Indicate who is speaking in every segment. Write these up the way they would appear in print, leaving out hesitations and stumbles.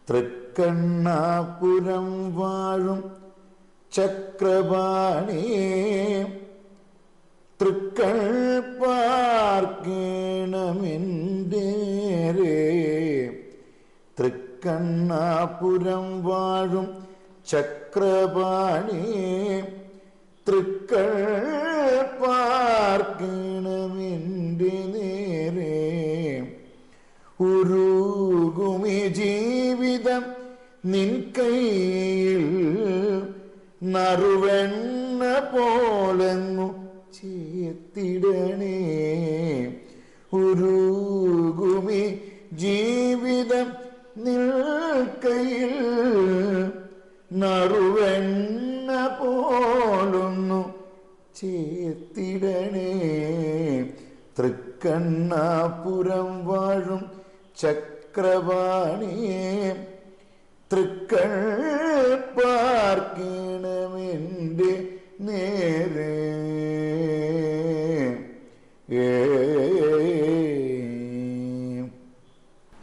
Speaker 1: തൃക്കണ്ണാപുരം വാഴും ചക്രപാണി തൃക്കൾ പാർക്കേണമെൻ്റെ തൃക്കണ്ണാപുരം വാഴും ചക്രപാണി തൃക്കൾ പാർക്കേണമെൻ്റെ നേരെ ഉരുകുമി ജീവിതം നിൻ കൈയിൽ നറുവെണ്ണ പോലങ്ങു ചേത്തിടണേ ഉരുകുമി ജീവിതം നിൻ കൈയിൽ നറുവെണ്ണ പോലൊന്നു ചേത്തിടണേ തൃക്കണ്ണാപുരം വാഴും ചക്രപാണി തൃക്കൾ പാർക്കണമെൻ്റെ നേരെ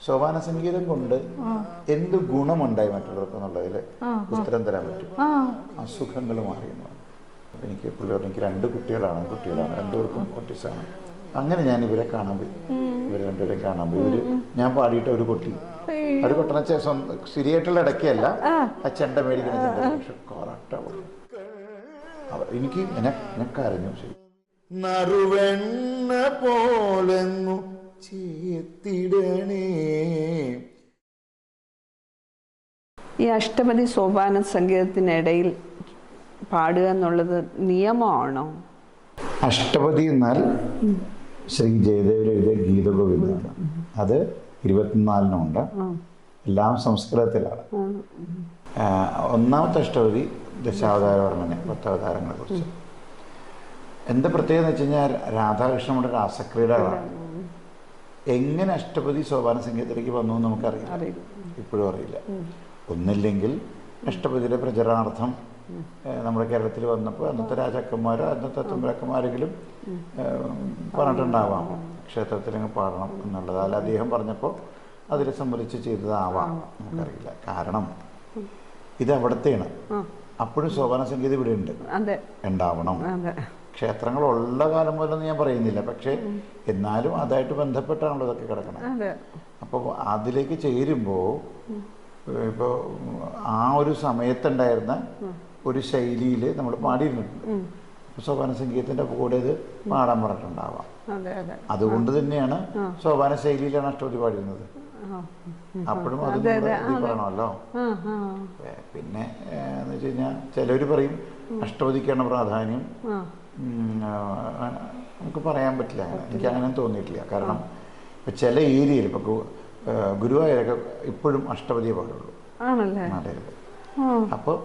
Speaker 1: സോപാന സംഗീതം കൊണ്ട് എന്ത് ഗുണമുണ്ടായി മറ്റുള്ളവർക്ക് എന്നുള്ളതിൽ ഉത്തരം തരാൻ പറ്റും. അസുഖങ്ങൾ മാറിയെന്ന് പറഞ്ഞു. എനിക്ക് എനിക്ക് 2 കുട്ടികളാണ്, രണ്ടുപേർക്കും ഓട്ടിസാണ്. അങ്ങനെ ഞാൻ ഇവരെ കാണാൻ പോയി, ഇവർ രണ്ടുപേരെയും കാണാൻ പോയി. ഞാൻ പാടിയിട്ട് ഒരു കൊട്ടി, ഒരു കൊട്ടണ ശരിയായിട്ടുള്ള ഇടയ്ക്കല്ല, ആ ചെണ്ട മേടിക്കണ ചെണ്ട. പക്ഷെ കറക്റ്റ എനിക്ക് ഞാൻ കരഞ്ഞു. ശരി നറുവെണ്ണ പോലെങ്ങു ചേത്തിടണേ.
Speaker 2: ഈ അഷ്ടപതി സോപാന സംഗീതത്തിനിടയിൽ പാടുക എന്നുള്ളത് നിയമമാണോ?
Speaker 1: അഷ്ടപതി എന്നാൽ ശ്രീ ജയദേവർ എഴുതിയ ഗീതഗോവിന്ദമാണ്. അത് 24 എല്ലാം സംസ്കൃതത്തിലാണ്. ഒന്നാമത്തെ അഷ്ടപതി ദശാവതാര വർണ്ണനെ, 10 അവതാരങ്ങളെ കുറിച്ച്. എന്താ പ്രത്യേകത എന്ന് വെച്ച് കഴിഞ്ഞാൽ രാധാകൃഷ്ണന്റെ രാസക്രീഡകളാണ്. എങ്ങനെ അഷ്ടപതി സോപാന സംഗീതത്തിലേക്ക് വന്നു എന്ന് നമുക്കറിയില്ല, ഇപ്പോഴും അറിയില്ല. ഒന്നില്ലെങ്കിൽ അഷ്ടപതിയുടെ പ്രചരണാർത്ഥം നമ്മുടെ കേരളത്തിൽ വന്നപ്പോൾ അന്നത്തെ രാജാക്കന്മാരോ അന്നത്തെ തമ്പുരാക്കന്മാരെങ്കിലും പറഞ്ഞിട്ടുണ്ടാവാം ക്ഷേത്രത്തിലങ്ങ് പാടണം എന്നുള്ളത്. അല്ല അദ്ദേഹം പറഞ്ഞപ്പോൾ അതിനെ സംബന്ധിച്ച് ചെയ്തതാവാം, നമുക്കറിയില്ല. കാരണം ഇത് അവിടത്തെയാണ്. അപ്പോഴും സോപാന സംഗീതം ഇവിടെ ഉണ്ട്, ഉണ്ടാവണം. ക്ഷേത്രങ്ങളുള്ള കാലം പോലൊന്നും ഞാൻ പറയുന്നില്ല, പക്ഷേ എന്നാലും അതായിട്ട് ബന്ധപ്പെട്ടാണല്ലോ ഇതൊക്കെ കിടക്കണം. അപ്പോൾ അതിലേക്ക് ചേരുമ്പോൾ ഇപ്പോൾ ആ ഒരു സമയത്തുണ്ടായിരുന്ന ഒരു ശൈലിയിൽ നമ്മൾ പാടിയിരുന്നിട്ടുണ്ട്. സോപാന സംഗീതത്തിൻ്റെ കൂടെ ഇത് പാടാൻ പറഞ്ഞിട്ടുണ്ടാവാം. അതുകൊണ്ട് തന്നെയാണ് സോപാന ശൈലിയിലാണ് അഷ്ടപതി പാടിയിരുന്നത്. അപ്പോഴും അത് പറയണമല്ലോ. പിന്നെ എന്ന് വെച്ച് കഴിഞ്ഞാൽ ചിലർ പറയും അഷ്ടപതിക്കാണ് പ്രാധാന്യം. നമുക്ക് പറയാൻ പറ്റില്ല, എനിക്ക് അങ്ങനെ തോന്നിയിട്ടില്ല. കാരണം ഇപ്പം ചില ഏരിയയിൽ ഇപ്പോൾ ഗുരുവായൂരൊക്കെ ഇപ്പോഴും അഷ്ടപതിയെ പാടുള്ളൂ. അതെ. അപ്പോൾ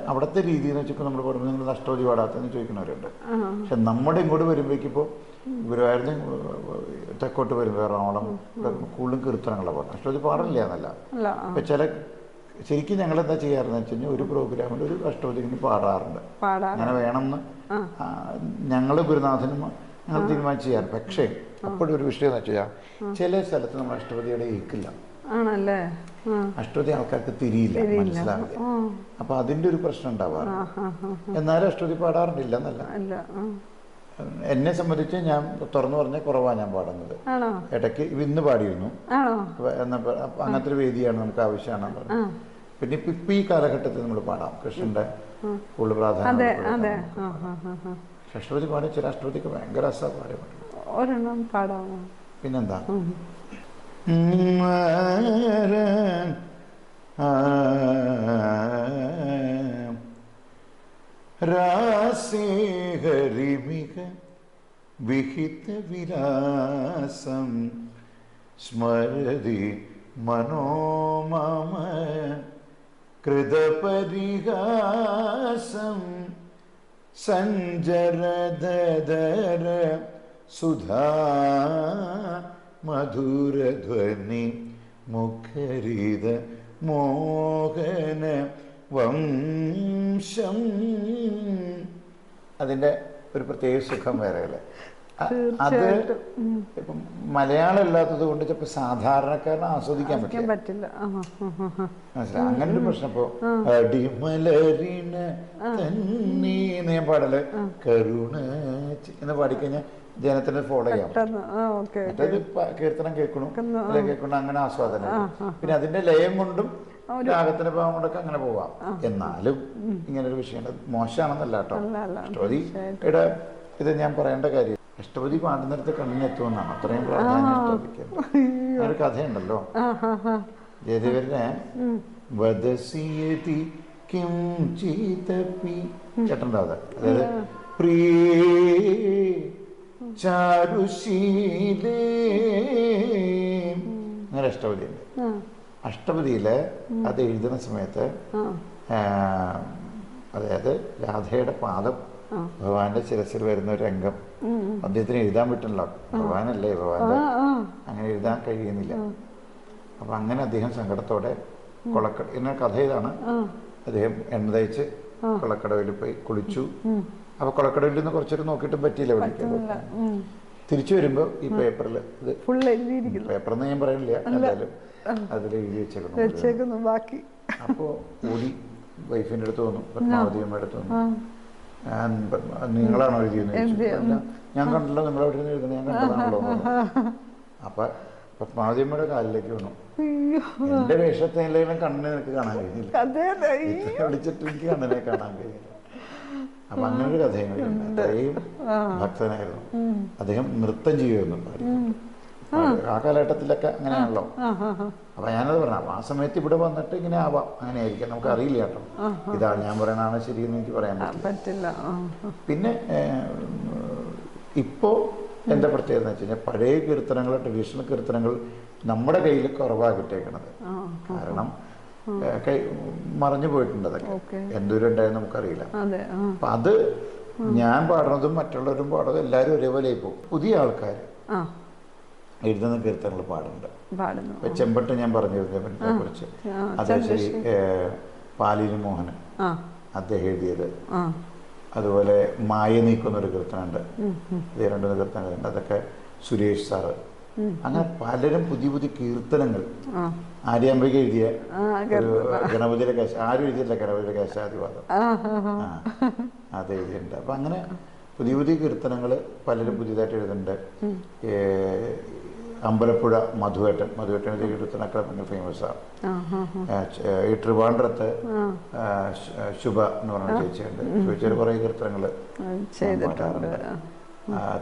Speaker 1: അവിടുത്തെ രീതി എന്ന് വെച്ചപ്പോൾ നമ്മൾ പറയുമ്പോൾ നിങ്ങൾ അഷ്ടപതി പാടാത്തെന്ന് ചോദിക്കുന്നവരുണ്ട്. പക്ഷെ നമ്മുടെ ഇങ്ങോട്ട് വരുമ്പോഴേക്കിപ്പോൾ ഗുരുവായൂരിന് തെക്കോട്ട് വരുമ്പോൾ എറണാകുളം കൂടുതലും കീർത്തനങ്ങളെ പാടും. അഷ്ടപതി പാടില്ല എന്നല്ല. ഇപ്പം ചില ശരിക്കും ഞങ്ങൾ എന്താ ചെയ്യാറെന്ന് വെച്ച് കഴിഞ്ഞാൽ ഒരു പ്രോഗ്രാമിൽ ഒരു അഷ്ടപതി ഇങ്ങനെ പാടാറുണ്ട്. അങ്ങനെ വേണമെന്ന് ഞങ്ങൾ ഗുരുനാഥനും ഞങ്ങൾ തീരുമാനിച്ച് ചെയ്യാറ്. പക്ഷേ അപ്പോഴൊരു വിഷയം എന്ന് വെച്ചാൽ ചില സ്ഥലത്ത് നമ്മൾ അഷ്ടപതിയുടെ ഏക്കില്ല, അഷ്ടപതി ആൾക്കാർക്ക് തിരിയില്ല, മനസ്സിലാവില്ല. അപ്പൊ അതിന്റെ ഒരു പ്രശ്നം ഉണ്ടാവാറ്. എന്നാലും അഷ്ടപതി പാടാറുണ്ടില്ല എന്നല്ല. എന്നെ സംബന്ധിച്ച് ഞാൻ തുറന്നു പറഞ്ഞ കുറവാണ് ഞാൻ പാടുന്നത്. ഇടയ്ക്ക് ഇന്ന് പാടിയിരുന്നു, അങ്ങനത്തെ ഒരു വേദിയാണ് നമുക്ക് ആവശ്യമാണ് പറഞ്ഞത്. പിന്നെ ഇപ്പൊ ഈ കാലഘട്ടത്തിൽ നമ്മൾ പാടാം, കൃഷ്ണന്റെ കൂടുതൽ പ്രാധാന്യം. അഷ്ടപതി പാടി ചില അഷ്ടപതിക്ക് ഭയങ്കര
Speaker 2: പാടാമോ?
Speaker 1: പിന്നെന്താ, രാസേ ഹരിമിക വിഹിത വിലാസം സ്മരതി മനോമമ കൃതപരിഹാസം സഞ്ജരധര സുധാ മധുരധ്വനി മുഖരിത മോഹന വംശം. അതിൻ്റെ ഒരു പ്രത്യേക സുഖം വേറെ അല്ലേ. അത് ഇപ്പം മലയാളം അല്ലാത്തത് കൊണ്ട് ചിലപ്പോൾ സാധാരണക്കാരന് ആസ്വദിക്കാൻ
Speaker 2: പറ്റില്ല.
Speaker 1: മനസ്സിലായി? അങ്ങനെ ഒരു പ്രശ്നം. ഇപ്പോ അടിമലരിന് തന്നെ ഞാൻ പാടല് കരുണ എന്ന് പാടിക്കഴിഞ്ഞാൽ ജനത്തിന് ഫോളോ ചെയ്യാം. മറ്റേത് കീർത്തനം കേൾക്കണു കേൾക്കണം, അങ്ങനെ ആസ്വാദനം. പിന്നെ അതിന്റെ ലയം കൊണ്ടും രാഗത്തിന്റെ ഭാവം കൊണ്ടൊക്കെ അങ്ങനെ പോവാം. എന്നാലും ഇങ്ങനൊരു വിഷയം മോശമാണെന്നല്ല കേട്ടോ. അഷ്ടപതിയുടെ ഇത് ഞാൻ പറയേണ്ട കാര്യം, അഷ്ടപതി പാടുന്നിടത്ത് കണ്ണിനെത്തുമെന്നാണ്. അത്രയും പ്രാധാന്യം അഷ്ടപതിക്ക്. ഒരു കഥയുണ്ടല്ലോ, ജയദേവരുടെ വദസിയതി കിം ചീതപി കേട്ടിട്ടുണ്ടാവത്. അതായത് പ്രിയേ ചാരുശീലേ അങ്ങനെ അഷ്ടപതിയുണ്ട്. അഷ്ടപതിയില് അത് എഴുതുന്ന സമയത്ത് അതായത് രാധയുടെ പാദം ഭഗവാന്റെ ശിരസിൽ വരുന്ന ഒരു രംഗം അദ്ദേഹത്തിന് എഴുതാൻ പറ്റില്ല. ഭഗവാനല്ലേ, ഭഗവാന്റെ അങ്ങനെ എഴുതാൻ കഴിയുന്നില്ല. അപ്പൊ അങ്ങനെ അദ്ദേഹം സങ്കടത്തോടെ കൊളക്കട എന്ന കഥ ഇതാണ്. അദ്ദേഹം എണ്ണ തയ്ച്ച് കൊളക്കടവിൽ പോയി കുളിച്ചു. അപ്പൊ കൊളക്കടവിൽ നിന്ന് കുറച്ചൊരു നോക്കിയിട്ടും പറ്റിയില്ല വിളിക്കാൻ. തിരിച്ചു വരുമ്പോ ഈ പേപ്പറിൽ ഇത് പേപ്പറെന്ന് ഞാൻ പറയുന്നില്ല, എന്തായാലും അതിൽ എഴുതി വെച്ചേക്കുന്നു ബാക്കി. അപ്പോ ഓടി വൈഫിന്റെ അടുത്ത് വന്നു, പത്മാവതിയമ്മയുടെ അടുത്ത് വന്നു. നിങ്ങളാണോ എഴുതിയെന്ന് ചോദിച്ചു. ഞാൻ കണ്ടല്ലോ, നിങ്ങൾ എവിടെ നിന്ന് എഴുതുന്നത്, ഞാൻ കണ്ടതാണല്ലോ. അപ്പൊ പത്മാവതിയമ്മയുടെ കാലിലേക്ക് വന്നു. എന്റെ വേഷത്തെ കണ്ണിനെ നിനക്ക് കാണാൻ കഴിഞ്ഞില്ല, വിളിച്ചിട്ട് എനിക്ക് കണ്ണിനെ കാണാൻ കഴിഞ്ഞില്ല. അപ്പൊ അങ്ങനെ ഒരു കഥയും അത്രയും ഭക്തനായിരുന്നു അദ്ദേഹം. നൃത്തം ചെയ്യുമായിരുന്നു പാടി. ആ കാലഘട്ടത്തിലൊക്കെ അങ്ങനെയാണല്ലോ. അപ്പൊ ഞാനത് പറഞ്ഞു, ആ സമയത്ത് ഇവിടെ വന്നിട്ട് ഇങ്ങനെ ആവാം, അങ്ങനെ ആയിരിക്കാം, നമുക്ക് അറിയില്ല കേട്ടോ. ഇതാണ് ഞാൻ പറയണതാണ് ശരിയെന്ന് എനിക്ക് പറയാൻ പറ്റില്ല. പിന്നെ ഇപ്പോ എന്താ പ്രത്യേകത എന്ന് വെച്ച് കഴിഞ്ഞാൽ, പഴയ കീർത്തനങ്ങൾ, ട്രഡീഷണൽ കീർത്തനങ്ങൾ നമ്മുടെ കയ്യിൽ കുറവാണ് കിട്ടിയേക്കണത്. കാരണം മറഞ്ഞു പോയിട്ടുണ്ട്. അതൊക്കെ എന്തോരം ഉണ്ടായെന്ന് നമുക്കറിയില്ല. അപ്പൊ അത് ഞാൻ പാടുന്നതും മറ്റുള്ളവരും പാടുന്നതും എല്ലാവരും ഒരേപോലെ ഇപ്പോൾ പുതിയ ആൾക്കാർ എഴുതുന്ന കീർത്തനങ്ങൾ പാടുന്നുണ്ട്. ചെമ്പട്ട് ഞാൻ പറഞ്ഞിരുന്നതിനെ കുറിച്ച്, അത് ശരി പാലിനി മോഹനൻ അദ്ദേഹം എഴുതിയത്. അതുപോലെ മായ നീക്കുന്നൊരു കീർത്തനമുണ്ട്, ഇത് രണ്ടു കീർത്തനങ്ങളുണ്ട്, അതൊക്കെ സുരേഷ് സാറ്. അങ്ങനെ പലരും പുതിയ പുതിയ കീർത്തനങ്ങൾ. ആര്യാമ്പിക എഴുതിയ ഗണപതിയുടെ കേശ, ആരും എഴുതിയില്ല, ഗണപതിയുടെ കേശാദിവാദം അത് എഴുതിയിട്ടുണ്ട്. അപ്പൊ അങ്ങനെ പുതിയ പുതിയ കീർത്തനങ്ങൾ പലരും പുതിയതായിട്ട് എഴുതുന്നുണ്ട്. അമ്പലപ്പുഴ മധുവേട്ടൻ കീർത്തനൊക്കെ ഭയങ്കര ഫേമസാണ്. ഈ ട്രിവാൻഡ്രത്ത് ശുഭ എന്ന് പറഞ്ഞ ചേച്ചിയുണ്ട്, ചേച്ചിയുടെ കുറേ കീർത്തനങ്ങൾ പാടാറുണ്ട്.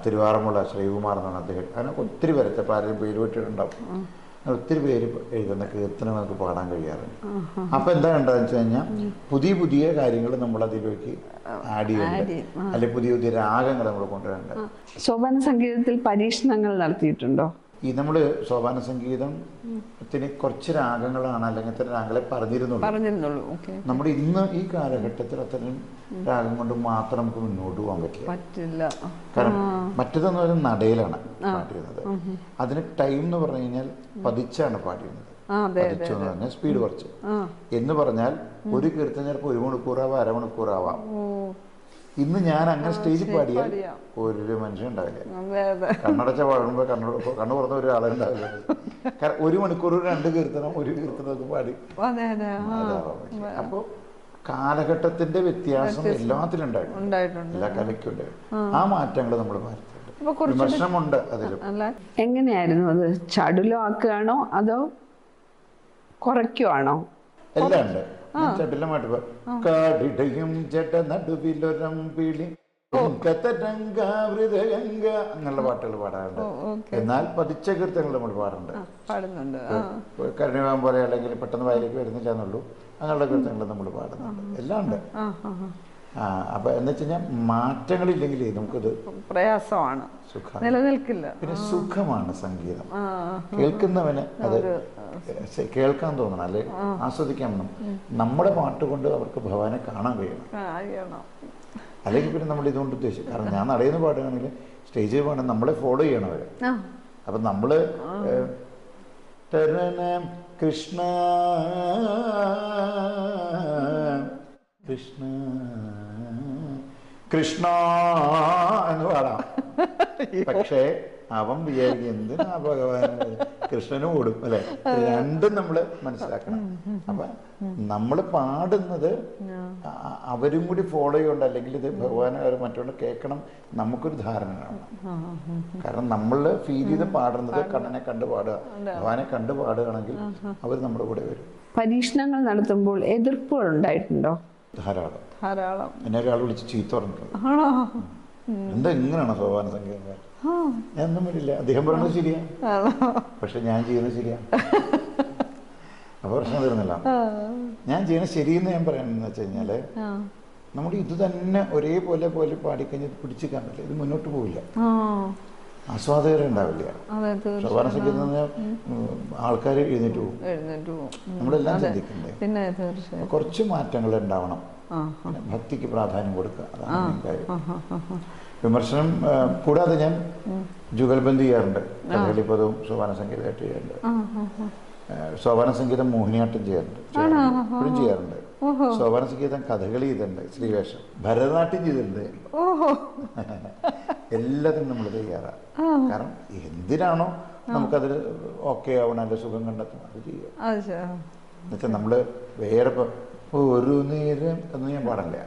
Speaker 1: തിരുവാറന്മുള ശ്രീകുമാർ എന്നാണ് അദ്ദേഹം. അങ്ങനെ ഒത്തിരി പേരത്തെ പലരും പേര് വിട്ടിട്ടുണ്ടാവും. ഒത്തിരി പേര് എഴുതുന്ന കീർത്തനം നമുക്ക് പാടാൻ കഴിയാറുണ്ട്. അപ്പൊ എന്താ ഉണ്ടാന്ന് വെച്ച് കഴിഞ്ഞാൽ, പുതിയ പുതിയ കാര്യങ്ങൾ നമ്മൾ അതിലേക്ക് ആഡ് ചെയ്യുന്നുണ്ട്, അല്ലെങ്കിൽ പുതിയ പുതിയ രാഗങ്ങൾ നമ്മൾ കൊണ്ടുവരുന്നുണ്ട്.
Speaker 2: സോപാന സംഗീതത്തിൽ പരീക്ഷണങ്ങൾ നടത്തിയിട്ടുണ്ടോ?
Speaker 1: ഈ നമ്മള് സോപാന സംഗീതത്തിന് കുറച്ച് രാഗങ്ങളാണ്, അല്ലെങ്കിൽ അത്തരം രാഗങ്ങളെ പറഞ്ഞിരുന്നുള്ളൂ. നമ്മുടെ ഇന്ന് ഈ കാലഘട്ടത്തിൽ അത്തരം രാഗം കൊണ്ട് മാത്രം നമുക്ക് മുന്നോട്ട് പോകാൻ പറ്റില്ല. കാരണം മറ്റേതെന്ന് പറയുന്നത് നടയിലാണ് പാടിയിരുന്നത്. അതിന് ടൈം എന്ന് പറഞ്ഞു കഴിഞ്ഞാൽ പതിച്ചാണ് പാടിയിരുന്നത്. പതിച്ചു എന്ന് പറഞ്ഞാൽ സ്പീഡ് കുറച്ച് എന്ന് പറഞ്ഞാൽ ഒരു കീർത്തനം ചിലപ്പോൾ 1 മണിക്കൂറാവാം, അരമണിക്കൂറാവാം. ഇന്ന് ഞാൻ അങ്ങനെ സ്റ്റേജിൽ പാടിയാൽ ഒരു മനുഷ്യൻ ഉണ്ടാവില്ല. കണ്ണടച്ച പാടുമ്പോൾ കണ്ണു തുറന്ന ഒരാളുണ്ടാവില്ല. കാരണം 1 മണിക്കൂർ 2 കീർത്തനം, ഒരു കീർത്തനമൊക്കെ പാടി. അപ്പോ കാലഘട്ടത്തിന്റെ വ്യത്യാസം എല്ലാത്തിലും ഉണ്ടായിട്ടുണ്ട്, എല്ലാ കലയ്ക്കും ഉണ്ടായിരുന്നു. ആ മാറ്റങ്ങൾ നമ്മൾ മാറ്റുന്നുണ്ട്, വിമർശനമുണ്ട് അതിലും.
Speaker 2: എങ്ങനെയായിരുന്നു അത്? ചടുലമാക്കുകയാണോ അതോ കുറയ്ക്കുവാണോ?
Speaker 1: എല്ലാം ഉണ്ട്. ചട്ടിലമായിട്ട് കാടിടയും ജട നടുവിലൊരമ്പിളി അങ്ങനെയുള്ള പാട്ടുകൾ പാടാറുണ്ട്. എന്നാൽ പതിച്ച കീർത്തനങ്ങൾ നമ്മൾ പാടുന്നുണ്ട്. കരുണിവാൻ പോലെ അല്ലെങ്കിൽ പെട്ടെന്ന് വായിലേക്ക് വരുന്നില്ല എന്നുള്ളൂ, അങ്ങനെയുള്ള കീർത്തനങ്ങൾ നമ്മൾ പാടുന്നുണ്ട്. എല്ലാം ഉണ്ട്. അപ്പൊ എന്ന് വെച്ച് കഴിഞ്ഞാൽ മാറ്റങ്ങളില്ലെങ്കിൽ നമുക്കത്
Speaker 2: പ്രയാസമാണ്, നിലനിൽക്കില്ല.
Speaker 1: പിന്നെ സുഖമാണ് സംഗീതം. കേൾക്കുന്നവന് അത് കേൾക്കാൻ തോന്നണം, അല്ലെ ആസ്വദിക്കാൻ വേണം. നമ്മുടെ പാട്ട് കൊണ്ട് അവർക്ക് ഭഗവാനെ കാണാൻ കഴിയണം. അല്ലെങ്കിൽ പിന്നെ നമ്മൾ ഇതുകൊണ്ട് ഉദ്ദേശിക്കും. കാരണം ഞാൻ നടയുന്ന പാടുകയാണെങ്കിൽ സ്റ്റേജിൽ പാടാൻ നമ്മളെ ഫോളോ ചെയ്യണം അവര്. അപ്പൊ നമ്മള് കൃഷ്ണ കൃഷ്ണ കൃഷ്ണ എന്ന് പാടാം. പക്ഷേ അവൻ വിചാരിക്കും എന്തിനാ ഭഗവാൻ, കൃഷ്ണനും ഓടും അല്ലെ. രണ്ടും നമ്മൾ മനസ്സിലാക്കണം. അപ്പൊ നമ്മൾ പാടുന്നത് അവരും കൂടി ഫോളോ ചെയ്യണ്ട, അല്ലെങ്കിൽ ഇത് ഭഗവാനെ മറ്റൊന്ന് കേൾക്കണം, നമുക്കൊരു ധാരണ കാണണം. കാരണം നമ്മൾ ഫീൽ ചെയ്ത് പാടുന്നത് കണ്ണനെ കണ്ടു പാടുക, ഭഗവാനെ കണ്ടു പാടുകയാണെങ്കിൽ അവർ നമ്മുടെ കൂടെ വരും.
Speaker 2: പരീക്ഷണങ്ങൾ നടത്തുമ്പോൾ എതിർപ്പുകൾ ഉണ്ടായിട്ടുണ്ടോ?
Speaker 1: ധാരാളം.
Speaker 2: ധാരാളം.
Speaker 1: എന്നെ ഒരാൾ വിളിച്ച് ചീത്ത പറഞ്ഞിട്ടുണ്ട്. എന്താ ഇങ്ങനെയാണോ സോപാന സംഗീതം? ഞാൻ ഒന്നും വരില്ല, അദ്ദേഹം പറയുന്നത് ശരിയാ, പക്ഷെ ഞാൻ ചെയ്യുന്നത് ശരിയാ. അപ്പൊ പ്രശ്നം തീർന്നില്ല. ഞാൻ ചെയ്യുന്നത് ശരിയെന്ന് ഞാൻ പറയുന്നത് വെച്ച് കഴിഞ്ഞാല്, നമ്മുടെ ഇത് തന്നെ ഒരേപോലെ പോലെ പാടിക്കഴിഞ്ഞാൽ പിടിച്ചിക്കാൻ പറ്റില്ല, ഇത് മുന്നോട്ട് പോവില്ല, ആസ്വാദകരെ ഉണ്ടാവില്ല. സോപാന സംഗീതം ആൾക്കാർ എഴുന്നേറ്റ് പോകും. നമ്മളെല്ലാം ചിന്തിക്കണ്ടേ. കുറച്ച് മാറ്റങ്ങൾ ഉണ്ടാവണം. ഭക്തിക്ക് പ്രാധാന്യം കൊടുക്കുക, അതാണ് മെയിൻ കാര്യം. വിമർശനം കൂടാതെ ഞാൻ ജുഗൽബന്ദി ചെയ്യാറുണ്ട്, കഥകളി പദവും സോപാന സംഗീതമായിട്ട് ചെയ്യാറുണ്ട്. സോപാന സംഗീതം മോഹിനിയാട്ടം ചെയ്യാറുണ്ട്, ഇപ്പോഴും ചെയ്യാറുണ്ട്. സോപാന സംഗീതം കഥകളി ചെയ്തിട്ടുണ്ട്, ശ്രീവേഷം, ഭരതനാട്യം ചെയ്തിട്ടുണ്ട്. എല്ലാത്തിനും നമ്മൾ തയ്യാറാണ്. കാരണം എന്തിനാണോ നമുക്കതിൽ ഓക്കെ ആവണം, അതിൻ്റെ സുഖം കണ്ടെത്തണം, അത് ചെയ്യുക. എന്നുവെച്ചാൽ നമ്മൾ വേറെ ഒരു നേരം എന്ന് ഞാൻ പാടില്ല.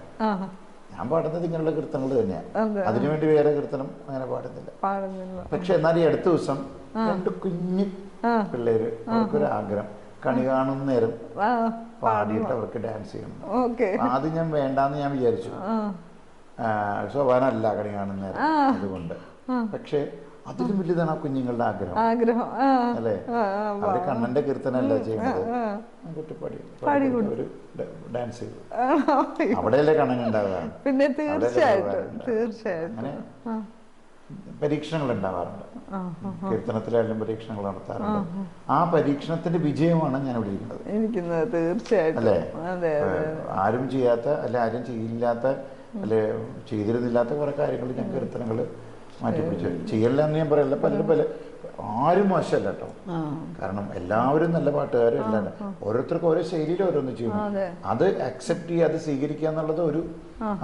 Speaker 1: ഞാൻ പാടുന്നത് ഇങ്ങനെയുള്ള കീർത്തനങ്ങൾ തന്നെയാണ്. അതിനുവേണ്ടി വേറെ കീർത്തനം അങ്ങനെ പാടുന്നില്ല. പക്ഷെ എന്നാൽ ഈ അടുത്ത ദിവസം 2 കുഞ്ഞു പിള്ളേര്, അവർക്കൊരു ആഗ്രഹം, കണി കാണുന്ന നേരം പാടിയിട്ട് അവർക്ക് ഡാൻസ് ചെയ്യണം. ആദ്യം ഞാൻ വേണ്ടാന്ന് ഞാൻ വിചാരിച്ചു, സോപാനല്ല കണി കാണുന്ന നേരം, അതുകൊണ്ട്. പക്ഷെ അതിലും വലുതാണ് ആ കുഞ്ഞുങ്ങളുടെ ആഗ്രഹം അല്ലേ. അവര് കണ്ണന്റെ കീർത്തനല്ല ചെയ്യുന്നത്, ഒരു ഡാൻസ് ചെയ്തു, അവിടെയല്ലേ കണ്ണൻ ഉണ്ടാവുക.
Speaker 2: പിന്നെ തീർച്ചയായിട്ടും അങ്ങനെ
Speaker 1: പരീക്ഷണങ്ങൾ ഉണ്ടാവാറുണ്ട്, കീർത്തനത്തിലായാലും പരീക്ഷണങ്ങൾ നടത്താറുണ്ട്. ആ പരീക്ഷണത്തിന്റെ വിജയമാണ് ഞാൻ ഇവിടെ ഇരിക്കുന്നത്.
Speaker 2: തീർച്ചയായിട്ടും
Speaker 1: അല്ലേ. ആരും ചെയ്യാത്ത, അല്ലെ ആരും ചെയ്യില്ലാത്ത, അല്ലെ ചെയ്തിരുന്നില്ലാത്ത കുറെ കാര്യങ്ങൾ ഞാൻ കീർത്തനങ്ങൾ മാറ്റിപ്പിടിച്ചു. ചെയ്യല്ല എന്ന് ഞാൻ പറയല്ല, പലരും ആരും മോശമല്ല കേട്ടോ. കാരണം എല്ലാവരും നല്ല പാട്ടുകാരും എല്ലാം, ഓരോരുത്തർക്കും ഓരോ ശൈലിയിൽ ഓരോന്ന് ചെയ്യും. അത് അക്സെപ്റ്റ് ചെയ്യുക, അത് സ്വീകരിക്കുക എന്നുള്ളത് ഒരു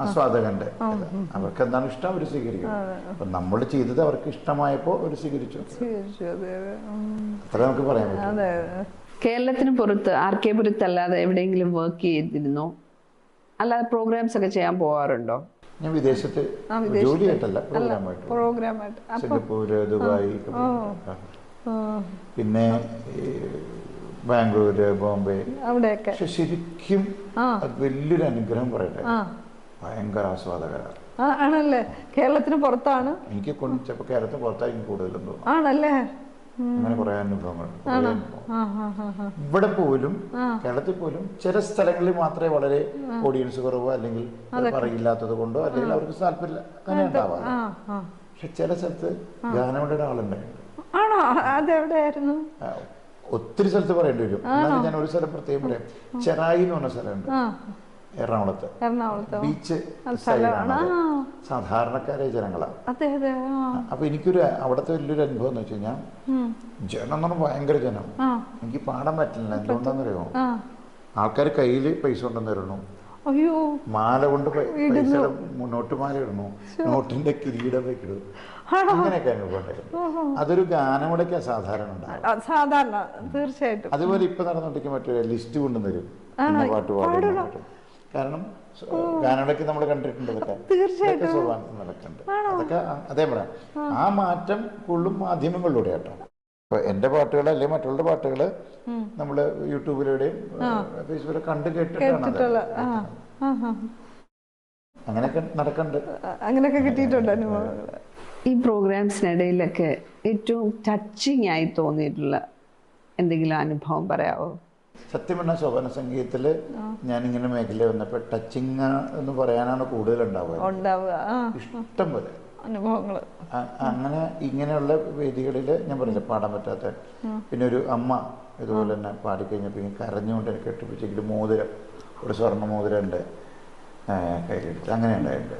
Speaker 1: ആസ്വാദകന്റെ, അവർക്ക് എന്താണ് ഇഷ്ടം അവർ സ്വീകരിക്കും. അപ്പൊ നമ്മൾ ചെയ്തത് അവർക്ക് ഇഷ്ടമായപ്പോ അവർ സ്വീകരിച്ചു, അത്ര നമുക്ക് പറയാൻ പറ്റും.
Speaker 2: കേരളത്തിന് പുറത്ത് RK പുരത്തല്ലാതെ എവിടെയെങ്കിലും വർക്ക് ചെയ്തിരുന്നോ? അല്ലാതെ പ്രോഗ്രാംസ് ഒക്കെ ചെയ്യാൻ പോവാറുണ്ടോ?
Speaker 1: ഞാൻ വിദേശത്ത് ജോലിയായിട്ടല്ല, പ്രോഗ്രാമായിട്ട് സിംഗപ്പൂര്, ദുബായ്, പിന്നെ ബാംഗ്ലൂര്, ബോംബെ, അവിടെയൊക്കെ. പക്ഷെ ശരിക്കും അത് വലിയൊരു അനുഗ്രഹം പറയട്ടെ, ഭയങ്കര ആസ്വാദകരാണ്.
Speaker 2: ആണല്ലേ? കേരളത്തിന് പുറത്താണ്
Speaker 1: എനിക്ക് ചിലപ്പോൾ കേരളത്തിന് പുറത്തായിരിക്കും കൂടുതലും തോന്നുന്നു.
Speaker 2: ആണല്ലേ?
Speaker 1: അങ്ങനെ കുറെ അനുഭവങ്ങൾ. ഇവിടെ പോലും, കേരളത്തിൽ പോലും ചില സ്ഥലങ്ങളിൽ മാത്രമേ വളരെ ഓഡിയൻസ് കുറവോ അല്ലെങ്കിൽ പറയില്ലാത്തത് കൊണ്ടോ അല്ലെങ്കിൽ അവർക്ക് താല്പര്യം അങ്ങനെ ഉണ്ടാവാം. പക്ഷെ ചില സ്ഥലത്ത് ഗാനമേളയുടെ ആളുണ്ടായിരുന്നു. ഒത്തിരി സ്ഥലത്ത് പറയേണ്ടി വരും. എന്നാലും ഞാൻ ഒരു സ്ഥലം പ്രത്യേകം പറയാം. ചെറായി എന്ന് പറഞ്ഞ സ്ഥലമുണ്ട് എറണാകുളത്ത്, ബീച്ച് സൈഡാണ്. സാധാരണക്കാരെ ജനങ്ങളാണ്. അപ്പൊ എനിക്കൊരു അവിടുത്തെ വലിയൊരു അനുഭവം എന്ന് വെച്ച് കഴിഞ്ഞാൽ, ജനം എന്ന് പറഞ്ഞാൽ ഭയങ്കര ജനം. എനിക്ക് പാടാൻ പറ്റില്ല. എന്തുകൊണ്ടാന്ന് അറിയുമോ? ആൾക്കാർ കയ്യിൽ പൈസ കൊണ്ടുവന്ന് തരുന്നു, മാല കൊണ്ട് പൈസ, നോട്ടുമാല ഇടുന്നു, നോട്ടിന്റെ കിരീടം വെക്കിടും, അങ്ങനെയൊക്കെ അനുഭവം ഉണ്ടായിരുന്നു. അതൊരു ഗാനമേളയ്ക്കാ സാധാരണ ഉണ്ടാവും.
Speaker 2: തീർച്ചയായിട്ടും.
Speaker 1: അതുപോലെ ഇപ്പൊ നടന്നുകൊണ്ടിരിക്കാൻ പറ്റില്ല, ലിസ്റ്റ് കൊണ്ടുവരും, പാട്ട് പാടും. കാരണം ഗാനമേളയ്ക്ക് നമ്മൾ കണ്ടിട്ടുണ്ട്, ഇതൊക്കെ സോപാനത്തിൽ നടക്കുന്നുണ്ട്. അതൊക്കെ അതേ പറയാം. ആ മാറ്റം കൂടുതലും മാധ്യമങ്ങളിലൂടെ കേട്ടോ. ഇപ്പൊ എന്റെ പാട്ടുകൾ അല്ലെങ്കിൽ മറ്റുള്ള പാട്ടുകൾ നമ്മള് യൂട്യൂബിലൂടെയും ഫേസ്ബുക്കിലും കണ്ടു കേട്ടിട്ടാണ്. അങ്ങനെയൊക്കെ നടക്കുന്നുണ്ട്, അങ്ങനെയൊക്കെ കിട്ടിയിട്ടുണ്ട് അനുഭവങ്ങൾ.
Speaker 2: ഈ പ്രോഗ്രാംസിനിടയിലൊക്കെ ഏറ്റവും ടച്ചിങ് ആയി തോന്നിയിട്ടുള്ള എന്തെങ്കിലും അനുഭവം പറയാവോ?
Speaker 1: സത്യം പറഞ്ഞാൽ സോപാന സംഗീതത്തിൽ ഞാനിങ്ങനെ മേഖല വന്നപ്പോൾ ടച്ചിങ് എന്ന് പറയാനാണ് കൂടുതൽ ഉണ്ടാവുക. ഇഷ്ടം പോലെ അനുഭവങ്ങൾ. അങ്ങനെ ഇങ്ങനെയുള്ള വേദികളിൽ ഞാൻ പറഞ്ഞില്ല, പാടാൻ പറ്റാത്ത, പിന്നെ ഒരു അമ്മ ഇതുപോലെ തന്നെ പാടിക്കഴിഞ്ഞപ്പോൾ കരഞ്ഞുകൊണ്ട് എനിക്ക് കെട്ടിപ്പിടിച്ചെങ്കിൽ മോതിരം, ഒരു സ്വർണ്ണ മോതിരം ഉണ്ട് കയ്യിലെടുത്ത്, അങ്ങനെ ഉണ്ടായിട്ടുണ്ട്.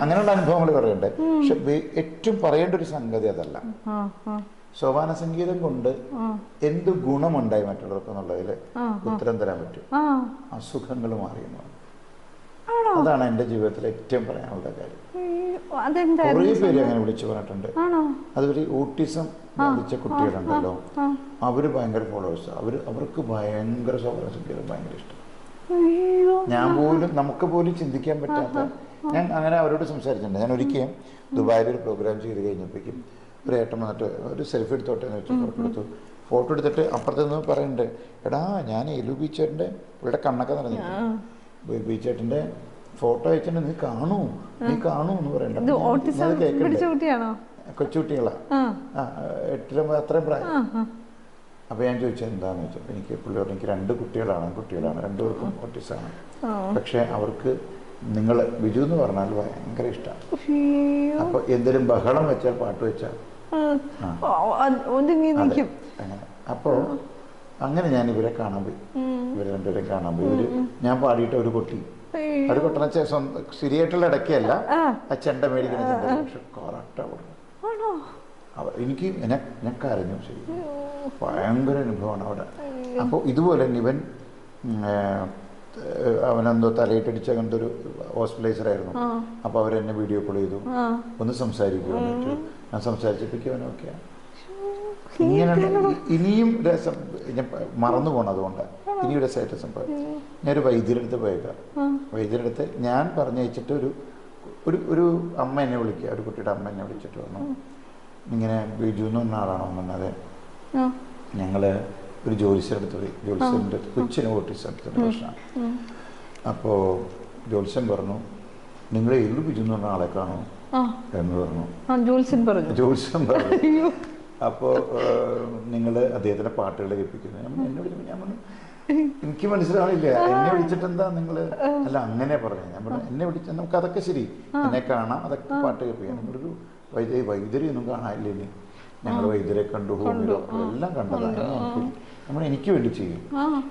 Speaker 1: അങ്ങനെയുള്ള അനുഭവങ്ങൾ കുറേ ഉണ്ട്. പക്ഷെ ഏറ്റവും പറയേണ്ട ഒരു സംഗതി അതല്ല. സോപാന സംഗീതം കൊണ്ട് എന്ത് ഗുണമുണ്ടായി മറ്റുള്ളവർക്ക് എന്നുള്ളതിൽ ഉത്തരം തരാൻ പറ്റും. അസുഖങ്ങൾ മാറിയെന്ന്. അതാണ് എൻ്റെ ജീവിതത്തിൽ ഏറ്റവും പറയാനുള്ള കാര്യം. കുറേ പേര് അങ്ങനെ വിളിച്ചു പറഞ്ഞിട്ടുണ്ട്. അതുപോലെ ഓട്ടിസം ബാധിച്ച കുട്ടികളുണ്ടല്ലോ, അവര് ഭയങ്കര ഫോളോവേഴ്സ്. അവർക്ക് ഭയങ്കര സംഗീതം ഭയങ്കര ഇഷ്ടം. ഞാൻ പോലും, നമുക്ക് പോലും ചിന്തിക്കാൻ പറ്റാത്ത, ഞാൻ അങ്ങനെ അവരോട് സംസാരിച്ചിട്ടുണ്ട്. ഞാൻ ഒരിക്കലും ദുബായിൽ ഒരു പ്രോഗ്രാം ചെയ്ത് കഴിഞ്ഞപ്പോഴേക്കും ഒരു ഏട്ടൻ വന്നിട്ട് ഒരു സെൽഫി എടുത്തോട്ടെ എന്ന് വെച്ചാൽ ഫോട്ടോ എടുത്തു. ഫോട്ടോ എടുത്തിട്ട് അപ്പുറത്ത് നിന്ന് പറയുന്നുണ്ട്, എടാ ഞാൻ എലു ബീച്ചേട്ടൻ്റെ ഇവിടെ കണ്ണൊക്കെ നിറഞ്ഞിട്ട് ബീച്ചേട്ടൻ്റെ ഫോട്ടോ അയച്ചിട്ട് നീ കാണൂ എന്ന് പറയണ്ട. കൊച്ചുകുട്ടികളാ, 8 അത്രയും പ്രായം. അപ്പോൾ ഞാൻ ചോദിച്ചത് എന്താന്ന് വെച്ചാൽ, എനിക്ക് പുള്ളി പറഞ്ഞു എനിക്ക് 2 കുട്ടികളാണ്, രണ്ടുപേർക്കും ഓട്ടിസാണ്. പക്ഷെ അവർക്ക് നിങ്ങൾ ബിജു എന്ന് പറഞ്ഞാൽ ഭയങ്കര ഇഷ്ടമാണ്. അപ്പോൾ എന്തെങ്കിലും ബഹളം വെച്ചാൽ, പാട്ട് വെച്ചാൽ അങ്ങനെ. അപ്പോൾ അങ്ങനെ ഞാൻ ഇവരെ കാണാൻ പോയി, ഇവർ രണ്ടുപേരെയും കാണാൻ പോയി. ഞാൻ പാടിയിട്ട് ഒരു കൊട്ടി, ഒരു കൊട്ടണ ശരിയായിട്ടുള്ള ഇടയ്ക്കല്ല, ആ ചെണ്ട മേടിക്കണ ചെണ്ട, പക്ഷെ കറക്റ്റാ പറഞ്ഞു. എനിക്ക് ഞാൻ കരഞ്ഞു. ശരി, ഭയങ്കര അനുഭവമാണ് അവിടെ. അപ്പോൾ ഇതുപോലെ ഇവൻ അവനെന്തോ തലയിട്ടടിച്ച അങ്ങനത്തെ ഒരു ഹോസ്പിറ്റലൈസറായിരുന്നു. അപ്പോൾ അവരെന്നെ വീഡിയോ കോൾ ചെയ്തു, ഒന്ന് സംസാരിക്കുമോ എന്നിട്ട് ഞാൻ സംസാരിച്ചപ്പോഴേക്കും അവനൊക്കെയാണ്. ഇങ്ങനെയുള്ള ഇനിയും രസം ഞാൻ മറന്നു പോകണം. അതുകൊണ്ട് ഇനിയും രസമായിട്ട് സംഭവിച്ചു. ഞാനൊരു വൈദ്യരെടുത്ത് പോയേക്കാം. വൈദ്യരെടുത്ത് ഞാൻ പറഞ്ഞയച്ചിട്ട് ഒരു അമ്മ എന്നെ വിളിക്കുക, ഒരു കുട്ടിയുടെ അമ്മ എന്നെ വിളിച്ചിട്ട് വന്നു, ഇങ്ങനെ ബിജു എന്ന് പറഞ്ഞ ആളാണോ എന്നത്. ഞങ്ങൾ ഒരു ജ്യോത്സ്യരെടുത്ത് പോയി. ജ്യോത്സ്യൻ്റെ കൊച്ചിന് ഓട്ടിസത്തിൻ്റെ പ്രശ്നമാണ്. അപ്പോൾ ജ്യോത്സ്യൻ പറഞ്ഞു, നിങ്ങൾ എല്ലു ബിജു എന്ന് പറഞ്ഞ ആളെ കാണും എന്ന് പറഞ്ഞു. ജ്യോത്സ്യൻ പറഞ്ഞു. അപ്പോൾ നിങ്ങൾ അദ്ദേഹത്തിൻ്റെ പാട്ടുകൾ കേൾപ്പിക്കുന്നു. എന്നെ വിളിക്കുമ്പോൾ ഞാൻ പറഞ്ഞു, എനിക്ക് മനസ്സിലാവില്ല, എന്നെ വിളിച്ചിട്ട് എന്താ നിങ്ങൾ, അല്ല അങ്ങനെ പറഞ്ഞു. ഞാൻ പറഞ്ഞു, എന്നെ വിളിച്ച നമുക്ക് അതൊക്കെ ശരി, എന്നെ കാണാം, അതൊക്കെ പാട്ട് കേൾപ്പിക്കാം. നിങ്ങളൊരു വൈദ്യരെയൊന്നും കാണാനില്ല. ഇനി ഞങ്ങൾ വൈദ്യരെ കണ്ടു, ഹോമിയോ എല്ലാം കണ്ടതാണ്. എനിക്ക് വേണ്ടി ചെയ്യും.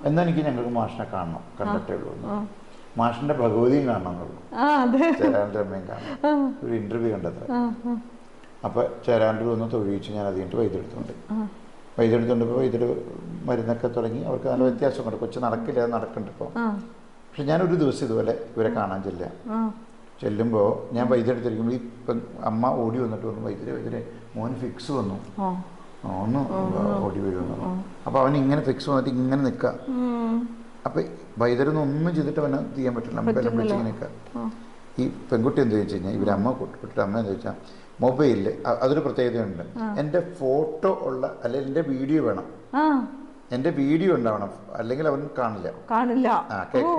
Speaker 1: എന്നാൽ എനിക്ക് ഞങ്ങൾക്ക് മാഷിനെ കാണണം, കണ്ടിട്ടേ ഉള്ളൂ. മാഷിന്റെ ഭഗവതിയും കാണണമെന്നുള്ളൂ, ചേരാൻ്റെ അമ്മയും കാണണം. ഒരു ഇന്റർവ്യൂ കണ്ടത്. അപ്പൊ ചേരാൻ്റെ ഒന്ന് തൊഴിച്ചു. ഞാൻ അത് കഴിഞ്ഞിട്ട് വൈദ്യുതെടുത്തുകൊണ്ടിപ്പോൾ വൈദ്യുതി മരുന്നൊക്കെ തുടങ്ങി. അവർക്ക് നല്ല വ്യത്യാസമുണ്ട്. കൊച്ചു നടക്കില്ല, അത് നടക്കുന്നുണ്ട് ഇപ്പോൾ. പക്ഷെ ഞാനൊരു ദിവസം ഇതുപോലെ ഇവരെ കാണാൻ ചെല്ലുമ്പോൾ ഞാൻ വൈദ്യുതെടുത്തിരിക്കുമ്പോൾ ഇപ്പം അമ്മ ഓടി വന്നിട്ട് വന്നു, വൈദ്യുതി മോന് ഫിക്സ് വന്നു, ഒന്ന് ഓടി വരുമെന്നു. അപ്പോൾ അവൻ ഇങ്ങനെ ഫിക്സ് വന്നിട്ട് ഇങ്ങനെ നിൽക്കുക. അപ്പം വൈദ്യുതി ഒന്നും ചെയ്തിട്ട് അവന് ചെയ്യാൻ പറ്റില്ല. നമുക്ക് എല്ലാം വിളിച്ച് ഇങ്ങനെ നിൽക്കുക. ഈ പെൺകുട്ടി എന്താ വെച്ച് കഴിഞ്ഞാൽ, ഇവരമ്മ കുട്ടിയുടെ അമ്മ എന്താ വെച്ചാൽ, മൊബൈലിൽ അതൊരു പ്രത്യേകതയുണ്ട്. എൻ്റെ ഫോട്ടോ ഉള്ള അല്ലെങ്കിൽ എൻ്റെ വീഡിയോ വേണം, എൻ്റെ വീഡിയോ ഉണ്ടാവണം, അല്ലെങ്കിൽ അവൻ കാണില്ല.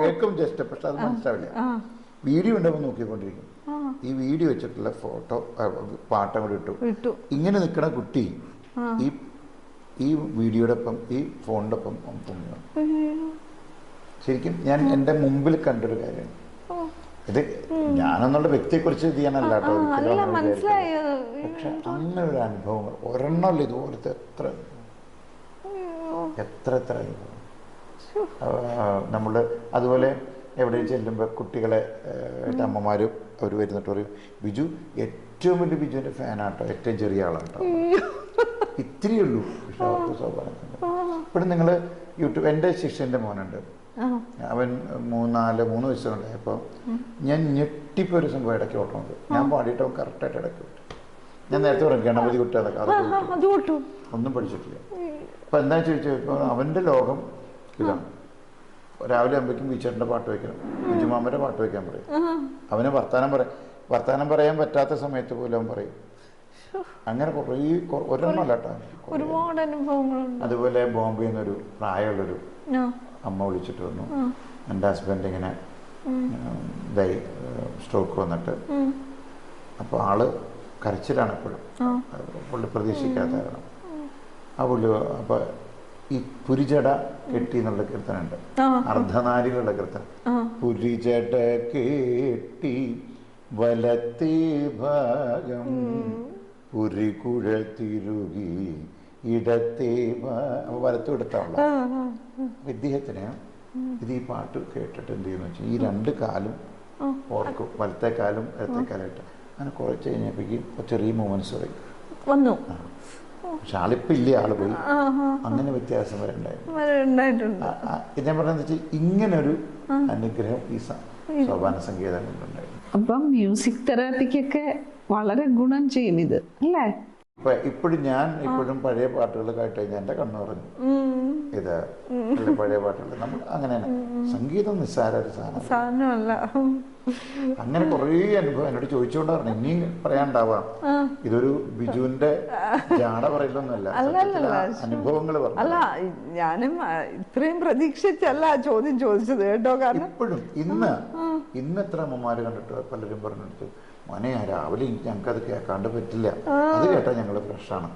Speaker 1: കേൾക്കും ജസ്റ്റ്, പക്ഷെ അത് മനസ്സിലാവില്ല. വീഡിയോ ഉണ്ടാവും നോക്കിക്കൊണ്ടിരിക്കും. ഈ വീഡിയോ വെച്ചിട്ടുള്ള ഫോട്ടോ പാട്ടം കൂടി ഇട്ടു. ഇങ്ങനെ നിൽക്കുന്ന കുട്ടി ഈ വീഡിയോയുടെ ഒപ്പം ഈ ഫോണിൻ്റെ ഒപ്പം പൊങ്ങുക. ശരിക്കും ഞാൻ എൻ്റെ മുമ്പിൽ കണ്ടൊരു കാര്യമാണ് ഇത്. ഞാനെന്നുള്ള വ്യക്തിയെക്കുറിച്ച് ചെയ്യാനല്ല കേട്ടോ, പക്ഷെ അങ്ങനെ ഒരു അനുഭവങ്ങൾ ഒരെണ്ണമല്ല, ഇതുപോലത്തെ എത്ര അനുഭവം നമ്മൾ. അതുപോലെ എവിടെ ചെല്ലുമ്പോൾ കുട്ടികളെ അമ്മമാരും അവർ വരുന്നിട്ട് പറയും, ബിജു ഏറ്റവും വലിയ ബിജുവിൻ്റെ ഫാനാട്ടോ, ഏറ്റവും ചെറിയ ആളാട്ടോ. ഇത്രയേ ഉള്ളൂ. പക്ഷെ അവർക്ക് സ്വാഭാവികം. ഇവിടെ നിങ്ങൾ യൂട്യൂബ്, എൻ്റെ ശിഷ്യൻ്റെ മോനുണ്ട്, അവൻ 3 വയസ്സുണ്ടായപ്പോൾ ഞാൻ ഞെട്ടിപ്പോൾ ഒരു സംഭവം ഇടയ്ക്ക് ഓട്ടമുണ്ട്. ഞാൻ പാടിയിട്ട് അവൻ കറക്റ്റായിട്ട് ഇടയ്ക്ക് വിട്ടു. ഞാൻ നേരത്തെ പറഞ്ഞു ഗണപതി കുട്ടികളൊക്കെ അതൊക്കെ ഒന്നും പഠിച്ചിട്ടില്ല. അപ്പം എന്താ ചോദിച്ചാൽ, ഇപ്പോൾ അവൻ്റെ ലോകം ഇതാണ്. രാവിലെ ആകുമ്പോഴേക്കും ബീച്ചേട്ടൻ്റെ പാട്ട് വയ്ക്കണം, ബിജുമാമൻ്റെ പാട്ട് വയ്ക്കാൻ പറയും. അവന് വർത്താനം പറയാൻ പറ്റാത്ത സമയത്ത് പോലും അവൻ പറയും. അങ്ങനെ ഒരെണ്ണമല്ല കേട്ടോ, ഒരുപാട് അനുഭവങ്ങളുണ്ട്. അതുപോലെ ബോംബെയിൽ നിന്നൊരു പ്രായമുള്ളൊരു അമ്മ വിളിച്ചിട്ട് വന്നു, എൻ്റെ ഹസ്ബൻഡ് ഇങ്ങനെ സ്ട്രോക്ക് വന്നിട്ട്. അപ്പോൾ ആള് കരച്ചിലാണ് എപ്പോഴും, പുള്ളി പ്രതീക്ഷിക്കാത്ത കാരണം. ആ പുള്ളി അപ്പോൾ ഈ പുരിജട കെട്ടി എന്നുള്ള കീർത്തനുണ്ട്, അർദ്ധനാരികളുടെ കീർത്തനം. പുരിജട കെട്ടി വലത്തേ ഭാഗം പുരികുഴത്തിരുകി ഇടത്തേ വലത്തും എടുത്താണല്ലോ. ഇദ്ദേഹത്തിന് ഇത് ഈ പാട്ട് കേട്ടിട്ട് എന്ത് ചെയ്യുന്നു വെച്ചാൽ, ഈ 2 കാലും ഓർക്കും, വലത്തെ കാലും ഇടത്തെ കാലായിട്ട്. അങ്ങനെ കുറച്ച് കഴിഞ്ഞപ്പോഴേക്കും ചെറിയ മൂവ്മെന്റ്സ് പറയും വന്നു. പക്ഷെ ആളിപ്പം ഇല്ല, ആള് പോയി. അങ്ങനെ വ്യത്യാസം വരെ ഉണ്ടായിട്ടുണ്ട്. ഞാൻ പറഞ്ഞതെന്ന് വെച്ചാൽ ഇങ്ങനൊരു അനുഗ്രഹം സോപാന സംഗീതം കൊണ്ടുണ്ടായിരുന്നു.
Speaker 2: അപ്പം മ്യൂസിക് തെറാപ്പിക്കൊക്കെ വളരെ ഗുണം ചെയ്യും ഇത് അല്ലേ?
Speaker 1: ഇപ്പോഴും ഞാൻ ഇപ്പോഴും പഴയ പാട്ടുകൾ കേട്ട് കഴിഞ്ഞാൽ എൻ്റെ കണ്ണു പറഞ്ഞു. ഇത് പഴയ പാട്ടുകൾ നമ്മൾ അങ്ങനെയാണ്. സംഗീതം നിസ്സാര ഒരു സാധനമല്ല. അങ്ങനെ കുറേ അനുഭവം എന്നോട് ചോദിച്ചുകൊണ്ട് പറഞ്ഞു. ഇനി പറയാണ്ടാവാം, ഇതൊരു ബിജുവിന്റെ ജാട പറയലൊന്നുമല്ല, അനുഭവങ്ങൾ പറഞ്ഞു.
Speaker 3: അല്ല, ഞാനും ഇത്രയും പ്രതീക്ഷിച്ചല്ല ചോദ്യം ചോദിച്ചത് കേട്ടോ. കാരണം
Speaker 1: ഇപ്പോഴും ഇന്ന് എത്ര അമ്മമാര് കണ്ടിട്ട് പലരും പറഞ്ഞെടുത്തു, മോനെ രാവിലെ ഞങ്ങൾക്കത് കേൾക്കാണ്ട് പറ്റില്ല, അത് കേട്ടാ ഞങ്ങള് ഫ്രഷാണ്,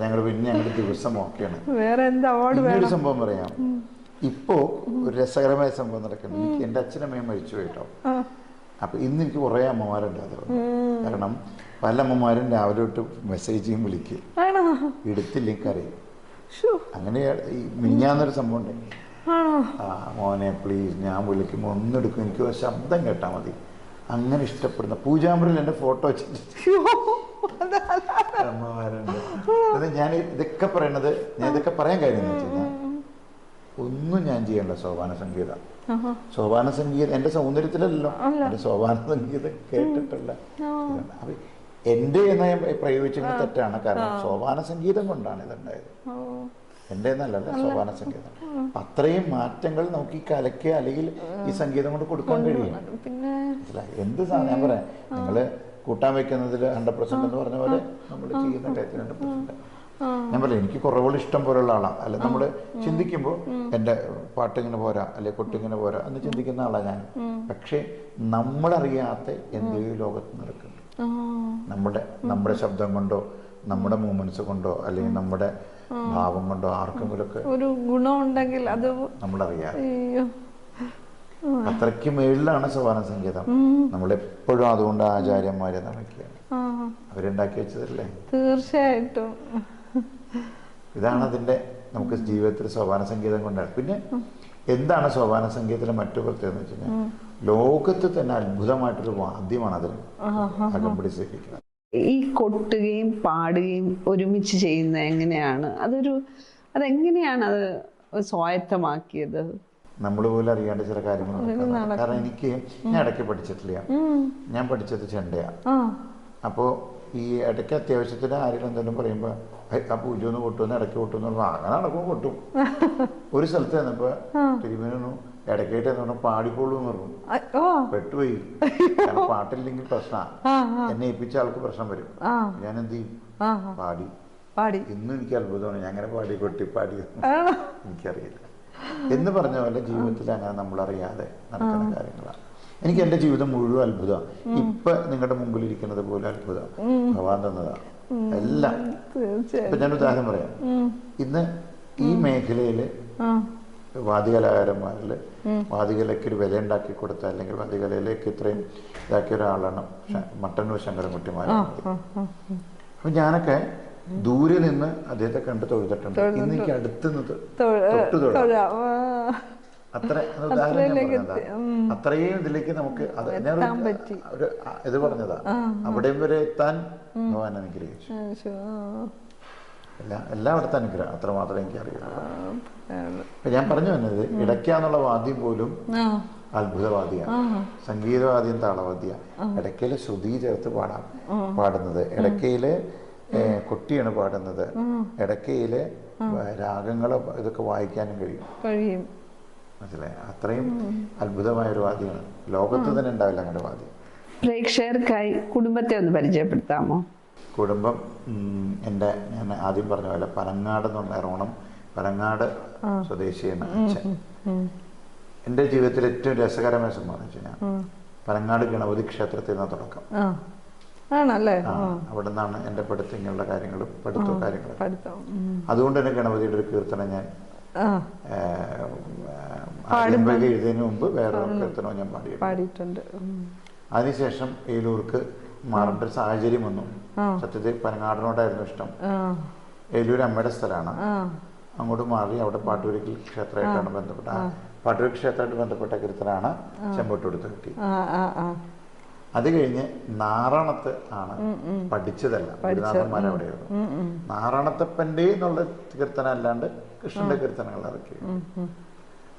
Speaker 1: ഞങ്ങൾ പിന്നെ ഞങ്ങളുടെ ദിവസം ഓക്കെയാണ്.
Speaker 3: വേറെ എന്താ
Speaker 1: ഒരു സംഭവം പറയാം. ഇപ്പോ ഒരു രസകരമായ സംഭവം നടക്കുന്നത്. എനിക്ക് എൻ്റെ അച്ഛനമ്മയും മരിച്ചു കേട്ടോ. അപ്പൊ ഇന്ന് എനിക്ക് കുറെ അമ്മമാരുണ്ട്. അത് കാരണം പല അമ്മമാരും രാവിലെ തൊട്ട് മെസ്സേജ് ചെയ്യും, വിളിക്കും, എടുത്തില്ലെങ്കിൽ അറിയും. അങ്ങനെ ഈ മിനിഞ്ഞാന്നൊരു സംഭവം ഉണ്ട്. മോനെ പ്ലീസ് ഞാൻ വിളിക്കുമ്പോൾ ഒന്നെടുക്കും, എനിക്ക് ശബ്ദം കേട്ടാൽ മതി. അങ്ങനെ ഇഷ്ടപ്പെടുന്ന പൂജാമുറിയിൽ എൻ്റെ ഫോട്ടോ വെച്ചിട്ട് അമ്മമാരുണ്ട്. ഞാൻ ഇതൊക്കെ പറയണത്, ഞാൻ ഇതൊക്കെ പറയാൻ കാര്യം എന്ന് വെച്ച് കഴിഞ്ഞാൽ ഒന്നും ഞാൻ ചെയ്യണ്ട. സോപാന സംഗീതം എൻ്റെ സൗന്ദര്യത്തിലല്ലോ, എൻ്റെ സോപാന സംഗീതം കേട്ടിട്ടുള്ള എൻ്റെ എന്ന് ഞാൻ പ്രയോഗിച്ചത് തെറ്റാണ്. കാരണം സോപാന സംഗീതം കൊണ്ടാണ് ഇതുണ്ടായത്, എൻ്റെ എന്നല്ലല്ലോ സോപാന സംഗീതം. അത്രയും മാറ്റങ്ങൾ നമുക്ക് ഈ കലയ്ക്ക് അല്ലെങ്കിൽ ഈ സംഗീതം കൊണ്ട് കൊടുക്കാൻ കഴിയും. മനസ്സിലായി? എന്ത് സാധനം ഞാൻ പറയാം, നിങ്ങൾ കൂട്ടാൻ വെക്കുന്നതിൽ 100% എന്ന് പറഞ്ഞ പോലെ നമ്മൾ ചെയ്യുന്ന കാര്യത്തിൽ 100%. ഞാൻ പറയാം, എനിക്ക് കുറവുകൾ ഇഷ്ടം പോലുള്ള ആളാണ്. അല്ല, നമ്മൾ ചിന്തിക്കുമ്പോൾ എൻ്റെ പാട്ടിങ്ങനെ പോരാ, അല്ലെ കൊട്ടിങ്ങനെ പോരാ എന്ന് ചിന്തിക്കുന്ന ആളാണ് ഞാൻ. പക്ഷെ നമ്മളറിയാത്ത എന്തെങ്കിലും ലോകത്ത് നടക്കുന്നുണ്ട്. നമ്മുടെ ശബ്ദം കൊണ്ടോ നമ്മുടെ മൂവ്മെന്റ്സ് കൊണ്ടോ അല്ലെങ്കിൽ നമ്മുടെ ഭാവം കൊണ്ടോ ആർക്കെങ്കിലൊക്കെ
Speaker 3: ഒരു ഗുണമുണ്ടെങ്കിൽ അത്
Speaker 1: നമ്മളറിയാം. അത്രയ്ക്ക് മേളിലാണ് സോപാന സംഗീതം. നമ്മളെപ്പോഴും അതുകൊണ്ട് ആചാര്യന്മാരെ നടക്കുകയാണ്, അവരുണ്ടാക്കി വെച്ചതല്ലേ.
Speaker 3: തീർച്ചയായിട്ടും
Speaker 1: ഇതാണ് അതിൻ്റെ നമുക്ക് ജീവിതത്തിൽ സോപാന സംഗീതം കൊണ്ടാണ്. പിന്നെ എന്താണ് സോപാന സംഗീതത്തിലെ മറ്റു പ്രത്യേകത എന്ന് വെച്ച് കഴിഞ്ഞാൽ, ലോകത്ത് തന്നെ അത്ഭുതമായിട്ടൊരു വാദ്യമാണ് അതിന് അകമ്പടി സേവിക്കുന്നത്.
Speaker 2: ഈ കൊട്ടുകയും പാടുകയും ഒരുമിച്ച് ചെയ്യുന്ന എങ്ങനെയാണ്? അതെങ്ങനെയാണ് അത് സ്വായത്തമാക്കിയത്?
Speaker 1: നമ്മൾ പോലും അറിയാണ്ട് ചില കാര്യങ്ങൾ. കാരണം ഞാൻ ഇടയ്ക്ക് പഠിച്ചിട്ടില്ല. ഞാൻ പഠിച്ചത് ചെണ്ടയാണ്. അപ്പോൾ ഈ ഇടയ്ക്ക് അത്യാവശ്യത്തിന് ആരെങ്കിലും എന്തെങ്കിലും പറയുമ്പോൾ ആ പൂജ ഒന്ന് കൊട്ടുമെന്ന് ഇടയ്ക്ക് കൊട്ടുമെന്ന് പറഞ്ഞാൽ അങ്ങനെ നടക്കും, കൊട്ടും. ഒരു സ്ഥലത്ത് ചെന്നപ്പോൾ തിരുമേനു ഇടയ്ക്കായിട്ട് എന്ന് പറഞ്ഞാൽ പാടിക്കോളൂ എന്ന് പറഞ്ഞു. പെട്ടുപോയി. കാരണം പാട്ടില്ലെങ്കിൽ പ്രശ്നമാണ്. എന്നെ ഏൽപ്പിച്ച ആൾക്ക് പ്രശ്നം വരും. ഞാൻ എന്ത് ചെയ്യും? പാടി. ഇന്നും എനിക്ക് അത്ഭുതമാണ്. ഞാൻ അങ്ങനെ പാടി കൊട്ടി പാടി എനിക്കറിയില്ല എന്ന് പറഞ്ഞ പോലെ ജീവിതത്തിൽ അങ്ങനെ നമ്മളറിയാതെ നടക്കുന്ന കാര്യങ്ങളാണ്. എനിക്ക് എൻ്റെ ജീവിതം മുഴുവൻ അത്ഭുതമാണ്. ഇപ്പൊ നിങ്ങളുടെ മുമ്പിൽ ഇരിക്കുന്നത് പോലെ അത്ഭുതം ഭഗവാൻ തന്നതാണ് എല്ലാം. ഇപ്പൊ ഞാൻ ഉദാഹരണം പറയാം. ഇന്ന് ഈ മേഖലയില് വാദ്യകലാകാരന്മാരിൽ വാദ്യകലയ്ക്ക് ഒരു വില ഉണ്ടാക്കി കൊടുത്ത അല്ലെങ്കിൽ വാദ്യകലയിലേക്ക് ഇത്രയും ഇതാക്കിയ ഒരാളാണ് മട്ടന്നൂർ ശങ്കരൻകുട്ടിമാരാണ്. അപ്പൊ ഞാനൊക്കെ ദൂരെ നിന്ന് അദ്ദേഹത്തെ കണ്ട് തൊഴുതിട്ടുണ്ട്. ഇന്ന് എനിക്ക് അടുത്ത് നിന്ന് തൊട്ടു തൊഴാം. അത്ര അത്രയും ഇതിലേക്ക് നമുക്ക് ഇത് പറഞ്ഞതാ. അവിടെയും വരെ എത്താൻ ഭഗവാൻ അനുഗ്രഹിച്ചു. എല്ലായിടത്തും അനുഗ്രഹം. അത്രമാത്രം എനിക്ക് അറിയാം. ഞാൻ പറഞ്ഞു വന്നത്, ഇടയ്ക്കാന്നുള്ള വാദ്യം പോലും അത്ഭുതവാദിയാണ്. സംഗീതവാദ്യം താളവാദ്യ. ഇടയ്ക്കയില് ശ്രുതി ചേർത്ത് പാടുന്നത്, ഇടയ്ക്കയില് കൊട്ടിയാണ് പാടുന്നത്, ഇടയ്ക്കയില് രാഗങ്ങളെ ഇതൊക്കെ വായിക്കാനും കഴിയും. മനസ്സിലായി? അത്രയും അത്ഭുതമായ ഒരു വാദ്യമാണ്. ലോകത്ത് തന്നെ ഉണ്ടാവില്ല അങ്ങനെ വാദ്യം.
Speaker 2: പ്രേക്ഷകർക്കായി കുടുംബത്തെ ഒന്ന് പരിചയപ്പെടുത്താമോ?
Speaker 1: കുടുംബം ഞാൻ ആദ്യം പറഞ്ഞ പോലെ പനങ്ങാട് എന്ന് പറഞ്ഞ എറണാകുളം പനങ്ങാട് സ്വദേശിയാണ് അച്ഛൻ. എൻ്റെ ജീവിതത്തിൽ ഏറ്റവും രസകരമായ സംഭവം എന്ന് വെച്ച് കഴിഞ്ഞാൽ, പനങ്ങാട് ഗണപതി ക്ഷേത്രത്തിൽ നിന്ന് തുടക്കം. അവിടെ നിന്നാണ് എൻ്റെ പഠിത്തങ്ങളുടെ കാര്യങ്ങളും പഠിത്തവും കാര്യങ്ങളും. അതുകൊണ്ട് തന്നെ ഗണപതിയുടെ ഒരു കീർത്തനം ഞാൻ എഴുതിയതിനു മുമ്പ് വേറെ കീർത്തനവും ഞാൻ പാടിയിട്ടുണ്ട്. അതിനുശേഷം ഏലൂർക്ക് മാറേണ്ട ഒരു സാഹചര്യം വന്നു. സത്യത്തിൽ പനങ്ങാടിനോടായിരുന്നു ഇഷ്ടം. ഏലൂർ അമ്മയുടെ സ്ഥലമാണ്. അങ്ങോട്ട് മാറി അവിടെ പാട്ടൂരിക്കൽ ക്ഷേത്രമായിട്ടാണ് ബന്ധപ്പെട്ട പാട്ടൂർ ക്ഷേത്രമായിട്ട് ബന്ധപ്പെട്ട കീർത്തനാണ് ചെമ്പോട്ടുകൊടുത്ത് കിട്ടി. അത് കഴിഞ്ഞ് നാറാണത്ത് ആണ് പഠിച്ചതല്ല, ഗുരുനാഥന്മാർ അവിടെയായിരുന്നു. നാറാണത്തപ്പൻ്റെ എന്നുള്ള കീർത്തനം അല്ലാണ്ട് കൃഷ്ണന്റെ കീർത്തനങ്ങൾ അതൊക്കെ.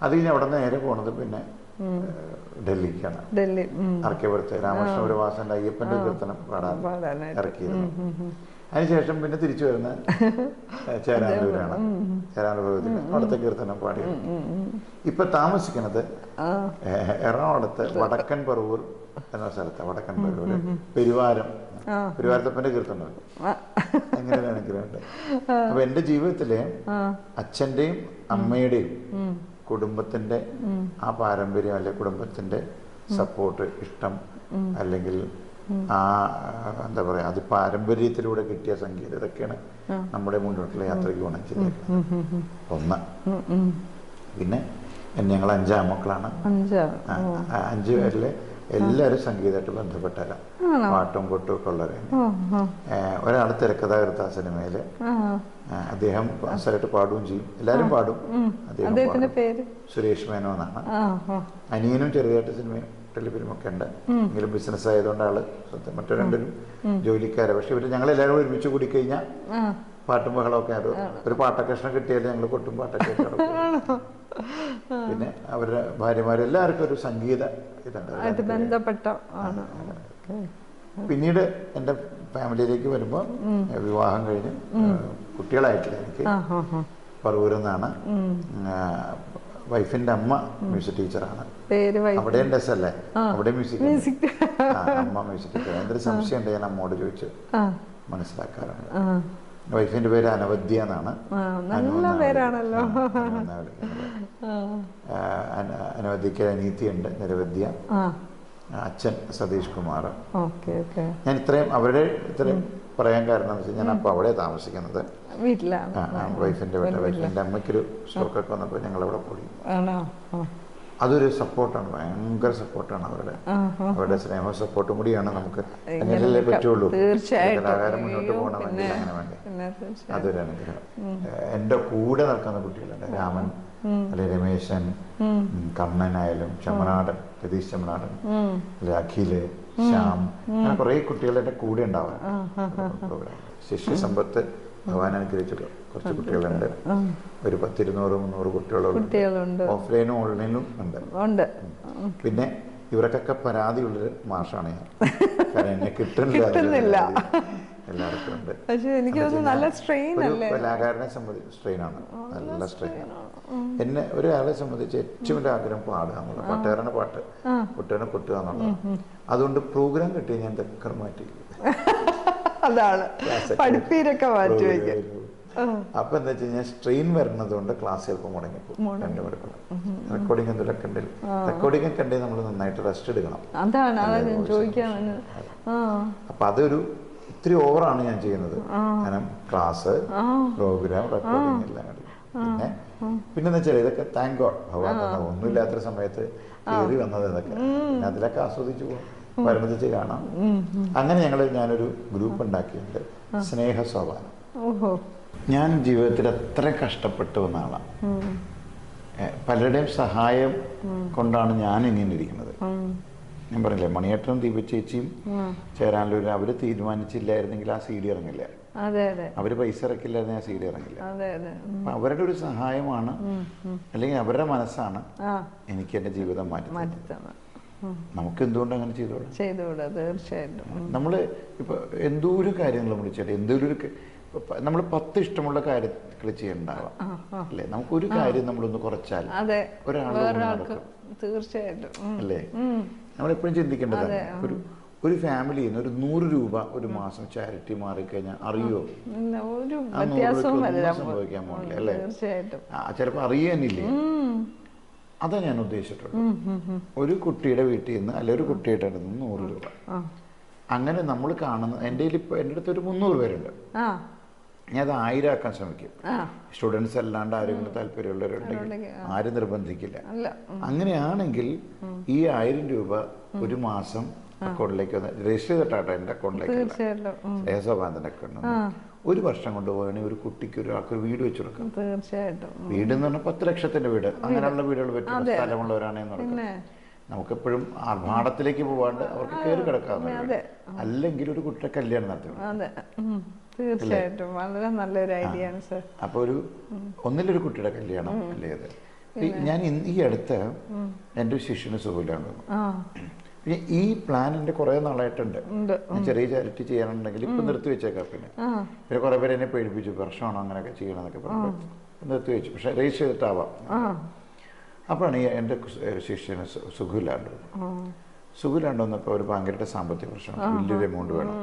Speaker 1: അത് കഴിഞ്ഞ് അവിടെ നിന്ന് നേരെ പോണത് പിന്നെ ഡൽഹിക്കാണ്.
Speaker 3: ഡൽഹി
Speaker 1: ആർക്കേപുരത്ത് രാമകൃഷ്ണപുരവാസന്റെ അയ്യപ്പന്റെ കീർത്തനം പാടാൻ ഇറക്കിയിരുന്നു. അതിനുശേഷം പിന്നെ തിരിച്ചു വരുന്ന ചേരാനൂരാണ്. ചേരാനൂരത്തിൽ അവിടുത്തെ കീർത്തനം പാടി. ഇപ്പൊ താമസിക്കുന്നത് എറണാകുളത്ത് വടക്കൻ പറവൂർ എന്ന സ്ഥലത്ത്. വടക്കൻ പറവൂര് പെരുവാരത്തപ്പന്റെ കീർത്തനം അങ്ങനെ അനുഗ്രഹമുണ്ട്. അപ്പൊ എന്റെ ജീവിതത്തിലെ അച്ഛന്റെയും അമ്മയുടെയും കുടുംബത്തിന്റെ ആ പാരമ്പര്യം, അല്ലെങ്കിൽ കുടുംബത്തിന്റെ സപ്പോർട്ട്, ഇഷ്ടം, അല്ലെങ്കിൽ ആ എന്താ പറയാ, അത് പാരമ്പര്യത്തിലൂടെ കിട്ടിയ സംഗീതം, ഇതൊക്കെയാണ് നമ്മുടെ മുന്നോട്ടുള്ള യാത്രയ്ക്ക് ഗുണം ചെയ്തത്. ഒന്ന്. പിന്നെ ഞങ്ങൾ 5 ആൺമക്കളാണ്. 5 പേരില് എല്ലാവരും സംഗീതമായിട്ട് ബന്ധപ്പെട്ടവരാ. പാട്ടും കൊട്ടും ഒക്കെ ഉള്ളവരാണ്. ഒരാൾ തിരക്കഥാകൃത്ത സിനിമയില് അദ്ദേഹം സ്ഥലത്ത് പാടുകയും ചെയ്യും. എല്ലാരും പാടും. അദ്ദേഹത്തിന്റെ പേര് സുരേഷ് മേനോ എന്നാണ്. അനിയനും ചെറുതായിട്ട് സിനിമയും ടെലിഫിലിമൊക്കെ ഉണ്ട്. എങ്കിലും ബിസിനസ് ആയതുകൊണ്ട് ആള് സത്യം. മറ്റു രണ്ടും ജോലിക്കാരെ. പക്ഷെ ഇവര് ഞങ്ങളെല്ലാവരും ഒരുമിച്ച് കൂടി കഴിഞ്ഞാൽ പാട്ടും ബഹളമൊക്കെ ഒരു പാട്ടകഷ്ണം കിട്ടിയാലും ഞങ്ങൾ കൊട്ടും പാട്ടൊക്കെ. പിന്നെ അവരുടെ ഭാര്യമാരും എല്ലാവർക്കും ഒരു സംഗീത ഇതുണ്ട് ബന്ധപ്പെട്ട. പിന്നീട് എൻ്റെ ഫാമിലിയിലേക്ക് വരുമ്പോൾ വിവാഹം കഴിഞ്ഞ് കുട്ടികളായിട്ടില്ല എനിക്ക്. പറവൂരിൽ നിന്നാണ്. വൈഫിന്റെ അമ്മ മ്യൂസിക് ടീച്ചറാണ്. അവിടെ രസല്ലേ, അവിടെ മ്യൂസിക് അമ്മ മ്യൂസിക് ടീച്ചർ. എന്തൊരു സംശയം ഉണ്ട് ഞാൻ അമ്മോട് ചോദിച്ചു മനസ്സിലാക്കാറുണ്ട്. വൈഫിന്റെ പേര് അനവദ്യ എന്നാണ്. അനവദ്യക്ക് അനീതിയുണ്ട്, നിരവദ്യ. അച്ഛൻ സതീഷ് കുമാർ. ഞാൻ ഇത്രയും പറയാൻ കാരണം എന്ന് വെച്ചാൽ ഞാൻ അപ്പൊ അവിടെ താമസിക്കുന്നത് വൈഫിന്റെ വീട്ടിൽ. വൈഫിന്റെ അമ്മയ്ക്കൊരു സ്ട്രോക്കൊക്കെ വന്നപ്പോൾ ഞങ്ങൾ അവിടെ പോയി. അതൊരു സപ്പോർട്ടാണ്, ഭയങ്കര സപ്പോർട്ടാണ്. അവരുടെ സ്നേഹവും സപ്പോർട്ടും കൂടിയാണ് നമുക്ക് അങ്ങനെയല്ലേ പറ്റുള്ളൂ. കലാകാരം മുന്നോട്ട് പോകണമെങ്കിൽ അങ്ങനെ വേണ്ടേ. അതൊരു അനുഗ്രഹം. എൻ്റെ കൂടെ നിൽക്കുന്ന കുട്ടികളുണ്ട്. രാമൻ, അല്ലെ രമേശൻ, കണ്ണനായാലും ചെമ്മനാടൻ, രതീഷ് ചെമ്മനാടൻ, അല്ലെ അഖില്, ശ്യാം, അങ്ങനെ കുറെ കുട്ടികൾ എൻ്റെ കൂടെ ഉണ്ടാവാൻ. ശിഷ്യസമ്പത്ത് ഭഗവാൻ അനുഗ്രഹിച്ചിട്ട് കുറച്ച് കുട്ടികളുണ്ട്. ഒരു 100-200-300 കുട്ടികളുണ്ട്. ഓഫ്ലൈനും ഓൺലൈനും ഉണ്ട്. പിന്നെ ഇവർക്കൊക്കെ പരാതിയുള്ളൊരു മാഷാണ് ഞാൻ. കാരണം എന്നെ കിട്ടുന്നില്ല. എല്ലാവർക്കും ഉണ്ട്. കലാകാരനെ സംബന്ധിച്ച് സ്ട്രെയിനാണ്, നല്ല സ്ട്രെയിനാണ്. എന്നെ ഒരാളെ സംബന്ധിച്ച് ഏറ്റവും വലിയ ആഗ്രഹം പാടുക എന്നുള്ളത്. പാട്ടുകാരനെ പാട്ട്, കുട്ടികളെ കൊട്ടുക എന്നുള്ളത്. അതുകൊണ്ട് പ്രോഗ്രാം കിട്ടി ഞാൻ ഇതൊക്കെ മാറ്റി.
Speaker 3: അതാണ് പഠിപ്പീരൊക്കെ മാറ്റി വയ്ക്കുക.
Speaker 1: അപ്പൊ എന്താ വെച്ച് കഴിഞ്ഞാൽ സ്ട്രെയിൻ വരുന്നത് കൊണ്ട് ക്ലാസ് ചിലപ്പോൾ മുടങ്ങിപ്പോകും. റെക്കോർഡിംഗ് എന്തെങ്കിലുമൊക്കെ ഉണ്ടെങ്കിൽ റെക്കോർഡിംഗ് ഒക്കെ ഉണ്ടെങ്കിൽ നമ്മൾ നന്നായിട്ട് റെസ്റ്റ് എടുക്കണം. അപ്പൊ അതൊരു ഇത്തിരി ഓവറാണ് ഞാൻ ചെയ്യുന്നത്. കാരണം ക്ലാസ്, പ്രോഗ്രാം, റെക്കോർഡിംഗ് എല്ലാം കൂടി. പിന്നെ വെച്ചാൽ ഇതൊക്കെ താങ്ക് ഗോഡ് ഭഗവാൻ ഒന്നുമില്ലാത്തൊരു സമയത്ത് കയറി വന്നത്. ഇതൊക്കെ അതിലൊക്കെ ആസ്വദിച്ചു പോകും, പരിണതിച്ച് കാണാം. അങ്ങനെ ഞാനൊരു ഗ്രൂപ്പ് ഉണ്ടാക്കിയിട്ടുണ്ട്, സ്നേഹ സോപാനം. ഞാൻ ജീവിതത്തിൽ അത്ര കഷ്ടപ്പെട്ടു വന്ന ആളാണ്. പലരുടെയും സഹായം കൊണ്ടാണ് ഞാൻ ഇങ്ങനെ ഇരിക്കുന്നത്. ഞാൻ പറഞ്ഞില്ലേ, മണിയേട്ടനും ദീപചേച്ചിയും ചേരാനൂരും അവര് തീരുമാനിച്ചില്ലായിരുന്നെങ്കിൽ ആ CD ഇറങ്ങില്ല. അവര് പൈസ ഇറക്കില്ലായിരുന്നു, ആ CD ഇറങ്ങില്ല. അപ്പൊ അവരുടെ ഒരു സഹായമാണ്, അല്ലെങ്കിൽ അവരുടെ മനസ്സാണ് എനിക്ക് എന്റെ ജീവിതം മാറ്റി. നമുക്ക് എന്തുകൊണ്ട് അങ്ങനെ ചെയ്തോളാം?
Speaker 3: തീർച്ചയായിട്ടും.
Speaker 1: നമ്മള് ഇപ്പൊ എന്തോരം കാര്യങ്ങൾ വിളിച്ചാൽ നമ്മൾ 10 ഇഷ്ടമുള്ള കാര്യങ്ങൾ ചെയ്യണ്ടാവാം അല്ലേ. നമുക്കൊരു കാര്യം നമ്മളൊന്ന് കുറച്ചാൽ ഒരാൾക്ക്
Speaker 3: തീർച്ചയായിട്ടും
Speaker 1: അല്ലേ. നമ്മളെപ്പോഴും ചിന്തിക്കേണ്ടതാണ്. ഒരു ഫാമിലിയിൽ നിന്ന് ഒരു 100 രൂപ ഒരു മാസം ചാരിറ്റി മാറിക്കഴിഞ്ഞാൽ അറിയോ? സംഭവിക്കാൻ പോകില്ല അല്ലേ. ചിലപ്പോൾ അറിയാനില്ലേ. അതാ ഞാൻ ഉദ്ദേശിച്ചിട്ടുള്ളൂ. ഒരു കുട്ടിയുടെ വീട്ടിൽ നിന്ന് അല്ലെ ഒരു കുട്ടിയുടെ അടുത്ത് നിന്ന് 100 രൂപ. അങ്ങനെ നമ്മൾ കാണുന്ന എൻ്റെ അടുത്ത് ഒരു 300 പേരുണ്ട്. ഞാൻ അത് 1000 ആക്കാൻ ശ്രമിക്കും. സ്റ്റുഡൻസ് അല്ലാണ്ട് ആരെങ്കിലും താല്പര്യമുള്ളവരുണ്ടെങ്കിൽ ആരും നിർബന്ധിക്കില്ല. അങ്ങനെയാണെങ്കിൽ ഈ 1000 രൂപ ഒരു മാസം അക്കൗണ്ടിലേക്ക് വന്ന് രജിസ്റ്റർ ചെയ്തിട്ടാട്ടോ എൻ്റെ അക്കൗണ്ടിലേക്ക് സ്നേഹസോപാനത്തിൻ്റെ അക്കൗണ്ട്. ഒരു വർഷം കൊണ്ട് പോകണമെങ്കിൽ ഒരു കുട്ടിക്ക് ഒരാൾക്കൊരു വീട് വെച്ചു കൊടുക്കാം.
Speaker 3: തീർച്ചയായിട്ടും.
Speaker 1: വീട് എന്ന് പറഞ്ഞാൽ 10 ലക്ഷത്തിന്റെ വീട്, അങ്ങനെയുള്ള വീടുകൾ പറ്റുന്ന സ്ഥലമുള്ളവരാണെന്ന് പറയുന്നത്. നമുക്കെപ്പോഴും ആർഭാടത്തിലേക്ക് പോവാണ്ട് അവർക്ക് കയറി കിടക്കാവുന്ന, അല്ലെങ്കിൽ ഒരു കുട്ടിയുടെ കല്യാണം നടത്തണം.
Speaker 3: തീർച്ചയായിട്ടും വളരെ നല്ലൊരു ഐഡിയ ആണ് സർ.
Speaker 1: അപ്പൊ ഒന്നിലൊരു കുട്ടിയുടെ കല്യാണം അല്ലേ അത്. ഞാൻ ഈ അടുത്ത് എൻ്റെ ഒരു ശിഷ്യന് സുഖമില്ലാണ്ട് പിന്നെ ഈ പ്ലാൻ എൻ്റെ കുറേ നാളായിട്ടുണ്ട്. ഞാൻ ചെറിയ ചാരിറ്റി ചെയ്യാനുണ്ടെങ്കിൽ ഇപ്പം നിർത്തി വെച്ചേക്കാം. പിന്നെ കുറേ പേര് എന്നെ പേടിപ്പിച്ചു, പ്രശ്നമാണോ അങ്ങനെയൊക്കെ ചെയ്യണമെന്നൊക്കെ പറഞ്ഞു നിർത്തി വെച്ചു. പക്ഷെ രജിസ്റ്റർ ചെയ്തിട്ടാവാം. അപ്പോഴാണ് എൻ്റെ ശിഷ്യന് സുഖമില്ലാണ്ട് വന്നപ്പോൾ ഒരു ഭയങ്കരമായിട്ട് സാമ്പത്തിക പ്രശ്നം, വലിയൊരു എമൗണ്ട് വേണം.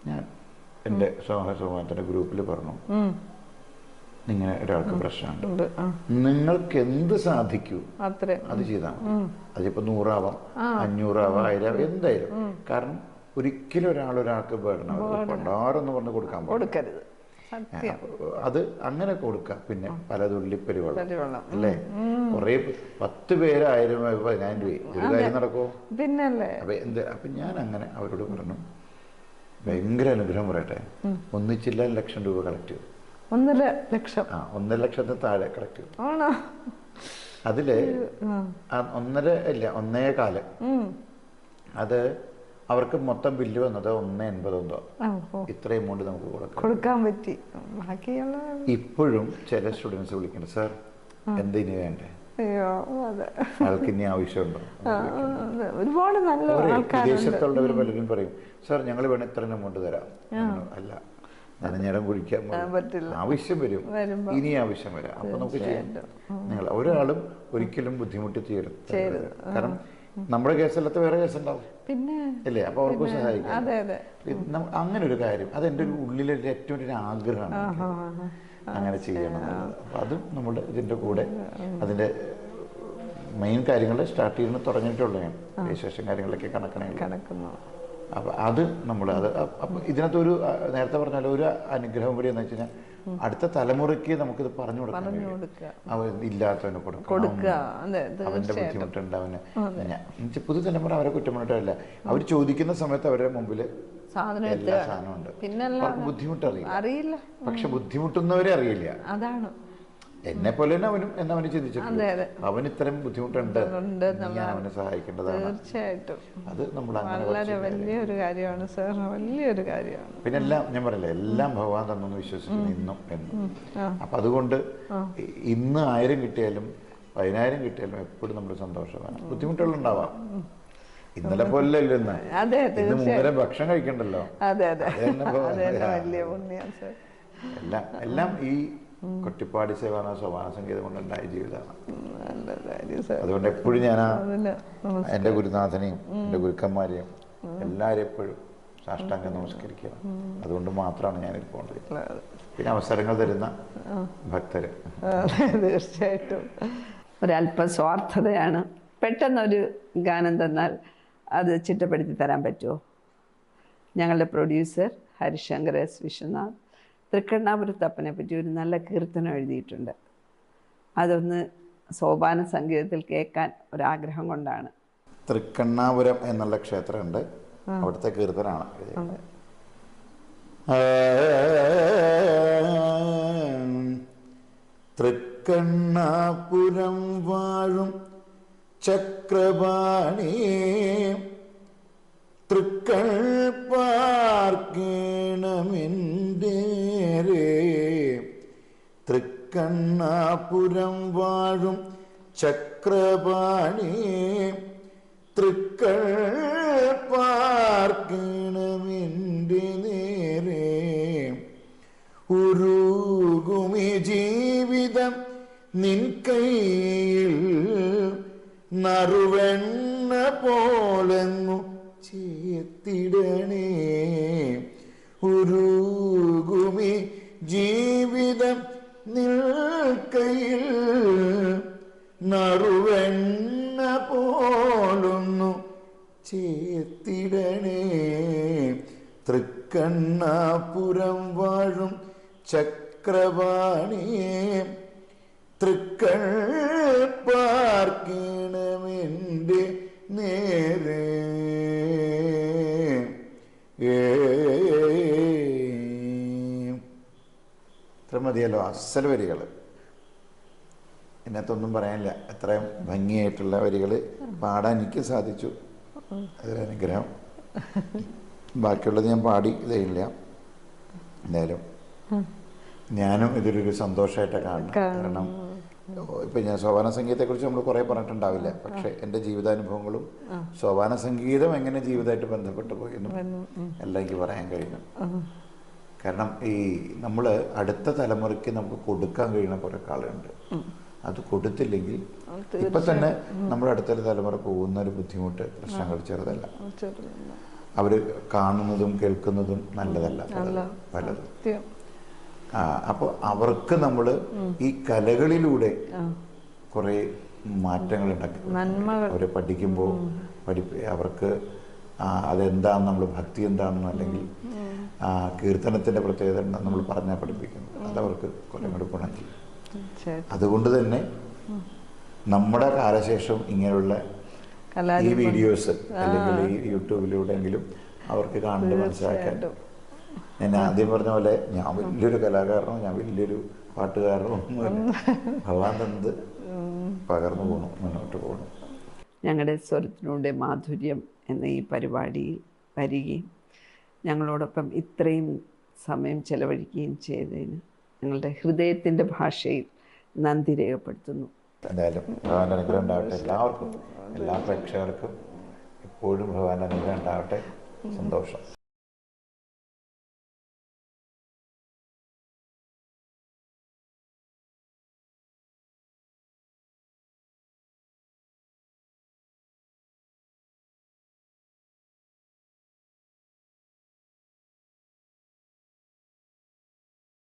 Speaker 1: ഞാൻ എൻ്റെ സമൂഹത്തിൻ്റെ ഗ്രൂപ്പിൽ പറഞ്ഞു, ഇങ്ങനെ ഒരാൾക്ക് പ്രശ്നമുണ്ട്, നിങ്ങൾക്ക് എന്ത് സാധിക്കൂ അത് ചെയ്താൽ മതി. അതിപ്പോൾ 100 ആവാം, 500 ആവാം, 1000 ആവാം, എന്തായാലും. കാരണം ഒരിക്കലും ഒരാൾക്ക് പണ്ടാറെന്ന് പറഞ്ഞ് കൊടുക്കാൻ കൊടുക്കരുത്. അത് അങ്ങനെ കൊടുക്കാം. പിന്നെ പല തുള്ളിപ്പെരുവെള്ളം അല്ലേ, കുറെ 10 പേര് 1000 10,000 രൂപ ഒരു കാര്യം നടക്കുമോ? പിന്നല്ലേ. അപ്പൊ ഞാൻ അങ്ങനെ അവരോട് പറഞ്ഞു, ഭയങ്കര അനുഗ്രഹം പറയട്ടെ, 1.5 ലക്ഷം രൂപ കളക്ട് ചെയ്തു. 1.5 ലക്ഷം? 1.5 ലക്ഷത്തിന് താഴെ കളക്ട് ചെയ്തു. അതില് 1.5 ഇല്ല 1.25. അത് അവർക്ക് മൊത്തം ബില്ല് വന്നത് 1.80 എന്തോ. ഇത്ര എമൗണ്ട് നമുക്ക് കൊടുക്കാൻ പറ്റി. ഇപ്പോഴും ചില സ്റ്റുഡൻസ് വിളിക്കുന്നുണ്ട്, സാർ എന്താ ഇനി വേണ്ടേ, ആൾക്ക് ഇനി ആവശ്യമുണ്ടോ? ഒരുപാട് വിദേശത്തുള്ളവർ പലരും പറയും, സാർ ഞങ്ങൾ വേണം ഇത്ര എമൗണ്ട് തരാം. അല്ല, നനഞ്ഞിടം കുഴിക്കാൻ ആവശ്യം വരും, ഇനി ആവശ്യം വരാം. അപ്പൊ നമുക്ക് ചെയ്യാം. നിങ്ങൾ ഒരാളും ഒരിക്കലും ബുദ്ധിമുട്ടി തീരരുത്. കാരണം നമ്മുടെ കേസല്ലാത്ത വേറെ കേസുണ്ടാവും അല്ലേ, അപ്പൊ അവർക്കും സഹായിക്കാം. അങ്ങനെ ഒരു കാര്യം അത് എൻ്റെ ഒരു ഉള്ളിലെ ഏറ്റവും ഒരു ആഗ്രഹമാണ്, അങ്ങനെ ചെയ്യണം. അപ്പൊ അതും നമ്മുടെ ഇതിന്റെ കൂടെ അതിന്റെ മെയിൻ കാര്യങ്ങൾ സ്റ്റാർട്ട് ചെയ്യുന്ന തുടങ്ങിയിട്ടുള്ളതാണ്. രജിസ്ട്രേഷൻ കാര്യങ്ങളൊക്കെ കണക്കണം. അപ്പൊ അത് നമ്മൾ അപ്പൊ ഇതിനകത്തൊരു നേരത്തെ പറഞ്ഞാൽ ഒരു അനുഗ്രഹം കൂടി എന്ന് വെച്ച് കഴിഞ്ഞാൽ അടുത്ത തലമുറയ്ക്ക് നമുക്കിത് പറഞ്ഞു കൊടുക്കാം. അവൻ ഇല്ലാത്തവന് കൊടുക്കുക, അവന്റെ ബുദ്ധിമുട്ടുണ്ട്. അവന് പുതുതലമുറ അവരെ കുറ്റം പറഞ്ഞിട്ടല്ല, അവർ ചോദിക്കുന്ന സമയത്ത് അവരുടെ മുമ്പിൽ എല്ലാ സാധനമുണ്ട്. അവർക്ക് ബുദ്ധിമുട്ടറിയില്ല, പക്ഷെ ബുദ്ധിമുട്ടുന്നവരെ അറിയില്ല. അതാണ് എന്നെ പോലെ തന്നെ അവന് ചിന്തിച്ചിട്ടുണ്ട്, അവന് ഇത്തരം ബുദ്ധിമുട്ടുണ്ട്, ഞാൻ അവനെ സഹായിക്കേണ്ടതാണ്. തീർച്ചയായിട്ടും അത് നമ്മൾ അങ്ങനെ വലിയൊരു കാര്യമാണ് സാർ, വലിയൊരു കാര്യമാണ്. പിന്നെ എല്ലാം ഞാൻ പറയില്ല, എല്ലാം ഭഗവാൻ തന്നെന്ന് വിശ്വസിക്കുന്നു ഇന്നും എന്നും. അപ്പൊ അതുകൊണ്ട് ഇന്ന് 1000 കിട്ടിയാലും 10000 കിട്ടിയാലും എപ്പോഴും നമ്മൾ സന്തോഷമാണ്. ബുദ്ധിമുട്ടുകളുണ്ടാവാം, ഇന്നലെ പോലല്ലോ ഇന്ന് 3 ഭക്ഷണം കഴിക്കണ്ടല്ലോ. എല്ലാം ഈ കൊട്ടിപ്പാടി സേവാന സോപാന സംഗീതം കൊണ്ടുണ്ടായ ജീവിതമാണ്. അതുകൊണ്ട് എപ്പോഴും ഞാൻ എൻ്റെ ഗുരുനാഥനെയും എൻ്റെ ഗുരുക്കന്മാരെയും എല്ലാവരും എപ്പോഴും സാഷ്ടാംഗം നമസ്കരിക്കുക. അതുകൊണ്ട് മാത്രമാണ് ഞാനിത് പോകേണ്ടത്. പിന്നെ അവസരങ്ങൾ തരുന്ന ഭക്തര്
Speaker 2: തീർച്ചയായിട്ടും ഒരല്പ സ്വാർത്ഥതയാണ്. പെട്ടെന്നൊരു ഗാനം തന്നാൽ അത് ചിട്ടപ്പെടുത്തി തരാൻ പറ്റുമോ? ഞങ്ങളുടെ പ്രൊഡ്യൂസർ ഹരിശങ്കർ എസ് വിശ്വനാഥ് തൃക്കണ്ണാപുരത്തപ്പനെ പറ്റി ഒരു നല്ല കീർത്തനം എഴുതിയിട്ടുണ്ട്. അതൊന്ന് സോപാന സംഗീതത്തിൽ കേൾക്കാൻ ഒരാഗ്രഹം കൊണ്ടാണ്.
Speaker 1: തൃക്കണ്ണാപുരം എന്നുള്ള ക്ഷേത്രമുണ്ട്, അവിടുത്തെ കീർത്തനാണ്. തൃക്കണ്ണാപുരം വാഴും ചക്രപാണി തൃക്കൾ പാർക്കണമെൻ്റെ തൃക്കണ്ണാപുരം വാഴും ചക്രപാണി തൃക്കൾ പാർക്കണമെൻ്റെ നേരെ ഉരുകുമി ജീവിതം നിൻ കൈയിൽ നറുവെണ്ണ പോലെങ്ങു ചേത്തിടണേ ഉരുകുമി ജീവിതം നിൽക്കയിൽ നറുവെണ്ണ പോലൊന്നു ചേത്തിടണേ തൃക്കണ്ണാപുരം വാഴും ചക്രപാണി തൃക്കൾ പാർക്കണമെൻ്റെ നേരെ ഇത്ര മതിയല്ലോ. അസൽ വരികൾ, ഇതിനകത്തൊന്നും പറയാനില്ല. എത്രയും ഭംഗിയായിട്ടുള്ള വരികൾ പാടാൻ എനിക്ക് സാധിച്ചു, അതൊരനുഗ്രഹം. ബാക്കിയുള്ളത് ഞാൻ പാടി ഇതേയില്ല. എന്തായാലും ഞാനും ഇതിലൊരു സന്തോഷമായിട്ട് കാണണം. കാരണം ഇപ്പം ഞാൻ സോപാന സംഗീതത്തെക്കുറിച്ച് നമ്മൾ കുറേ പറഞ്ഞിട്ടുണ്ടാവില്ല, പക്ഷേ എൻ്റെ ജീവിതാനുഭവങ്ങളും സോപാന സംഗീതം എങ്ങനെ ജീവിതമായിട്ട് ബന്ധപ്പെട്ട് പോയെന്നും എല്ലാം എനിക്ക് പറയാൻ കഴിഞ്ഞു. കാരണം ഈ നമ്മൾ അടുത്ത തലമുറയ്ക്ക് നമുക്ക് കൊടുക്കാൻ കഴിയുന്ന കുറേ കാളുണ്ട്. അത് കൊടുത്തില്ലെങ്കിൽ ഇപ്പം തന്നെ നമ്മുടെ അടുത്ത തലമുറ പോകുന്ന ഒരു ബുദ്ധിമുട്ട്, പ്രശ്നങ്ങൾ ചെറുതല്ല. അവർ കാണുന്നതും കേൾക്കുന്നതും നല്ലതല്ല പലതും. അപ്പോൾ അവർക്ക് നമ്മൾ ഈ കലകളിലൂടെ കുറേ മാറ്റങ്ങൾ ഉണ്ടാക്കി, അവരെ പഠിക്കുമ്പോൾ അവർക്ക് അതെന്താണെന്ന്, നമ്മൾ ഭക്തി എന്താണെന്നോ അല്ലെങ്കിൽ കീർത്തനത്തിൻ്റെ പ്രത്യേകത എന്താണെന്ന് നമ്മൾ പറഞ്ഞാൽ പഠിപ്പിക്കുന്നു. അതവർക്ക് കുറേ കൂടെ ഗുണം ചെയ്യും. അതുകൊണ്ട് തന്നെ നമ്മുടെ കാലശേഷം ഇങ്ങനെയുള്ള ഈ വീഡിയോസ് അല്ലെങ്കിൽ ഈ യൂട്യൂബിലൂടെയെങ്കിലും അവർക്ക് കാണുന്നത് മനസ്സിലാക്കാൻ. ഞാൻ ആദ്യം പറഞ്ഞ പോലെ ഞാൻ വലിയൊരു കലാകാരനോ ഞാൻ വലിയൊരു പാട്ടുകാരനോ ഒന്നുമില്ല. ഭഗവാൻ തന്നത് പകർന്നു പോകണം, മുന്നോട്ട് പോകണം.
Speaker 2: ഞങ്ങളുടെ സ്വരത്തിലൂടെ മാധുര്യം എന്ന ഈ പരിപാടിയിൽ വരികയും ഞങ്ങളോടൊപ്പം ഇത്രയും സമയം ചെലവഴിക്കുകയും ചെയ്തതിന് ഞങ്ങളുടെ ഹൃദയത്തിൻ്റെ ഭാഷയിൽ നന്ദി രേഖപ്പെടുത്തുന്നു.
Speaker 1: എന്തായാലും ഭഗവാന്റെ അനുഗ്രഹം ഉണ്ടാവട്ടെ എല്ലാവർക്കും, എല്ലാ പ്രേക്ഷകർക്കും എപ്പോഴും ഭഗവാന്റെ അനുഗ്രഹം ഉണ്ടാവട്ടെ. സന്തോഷം.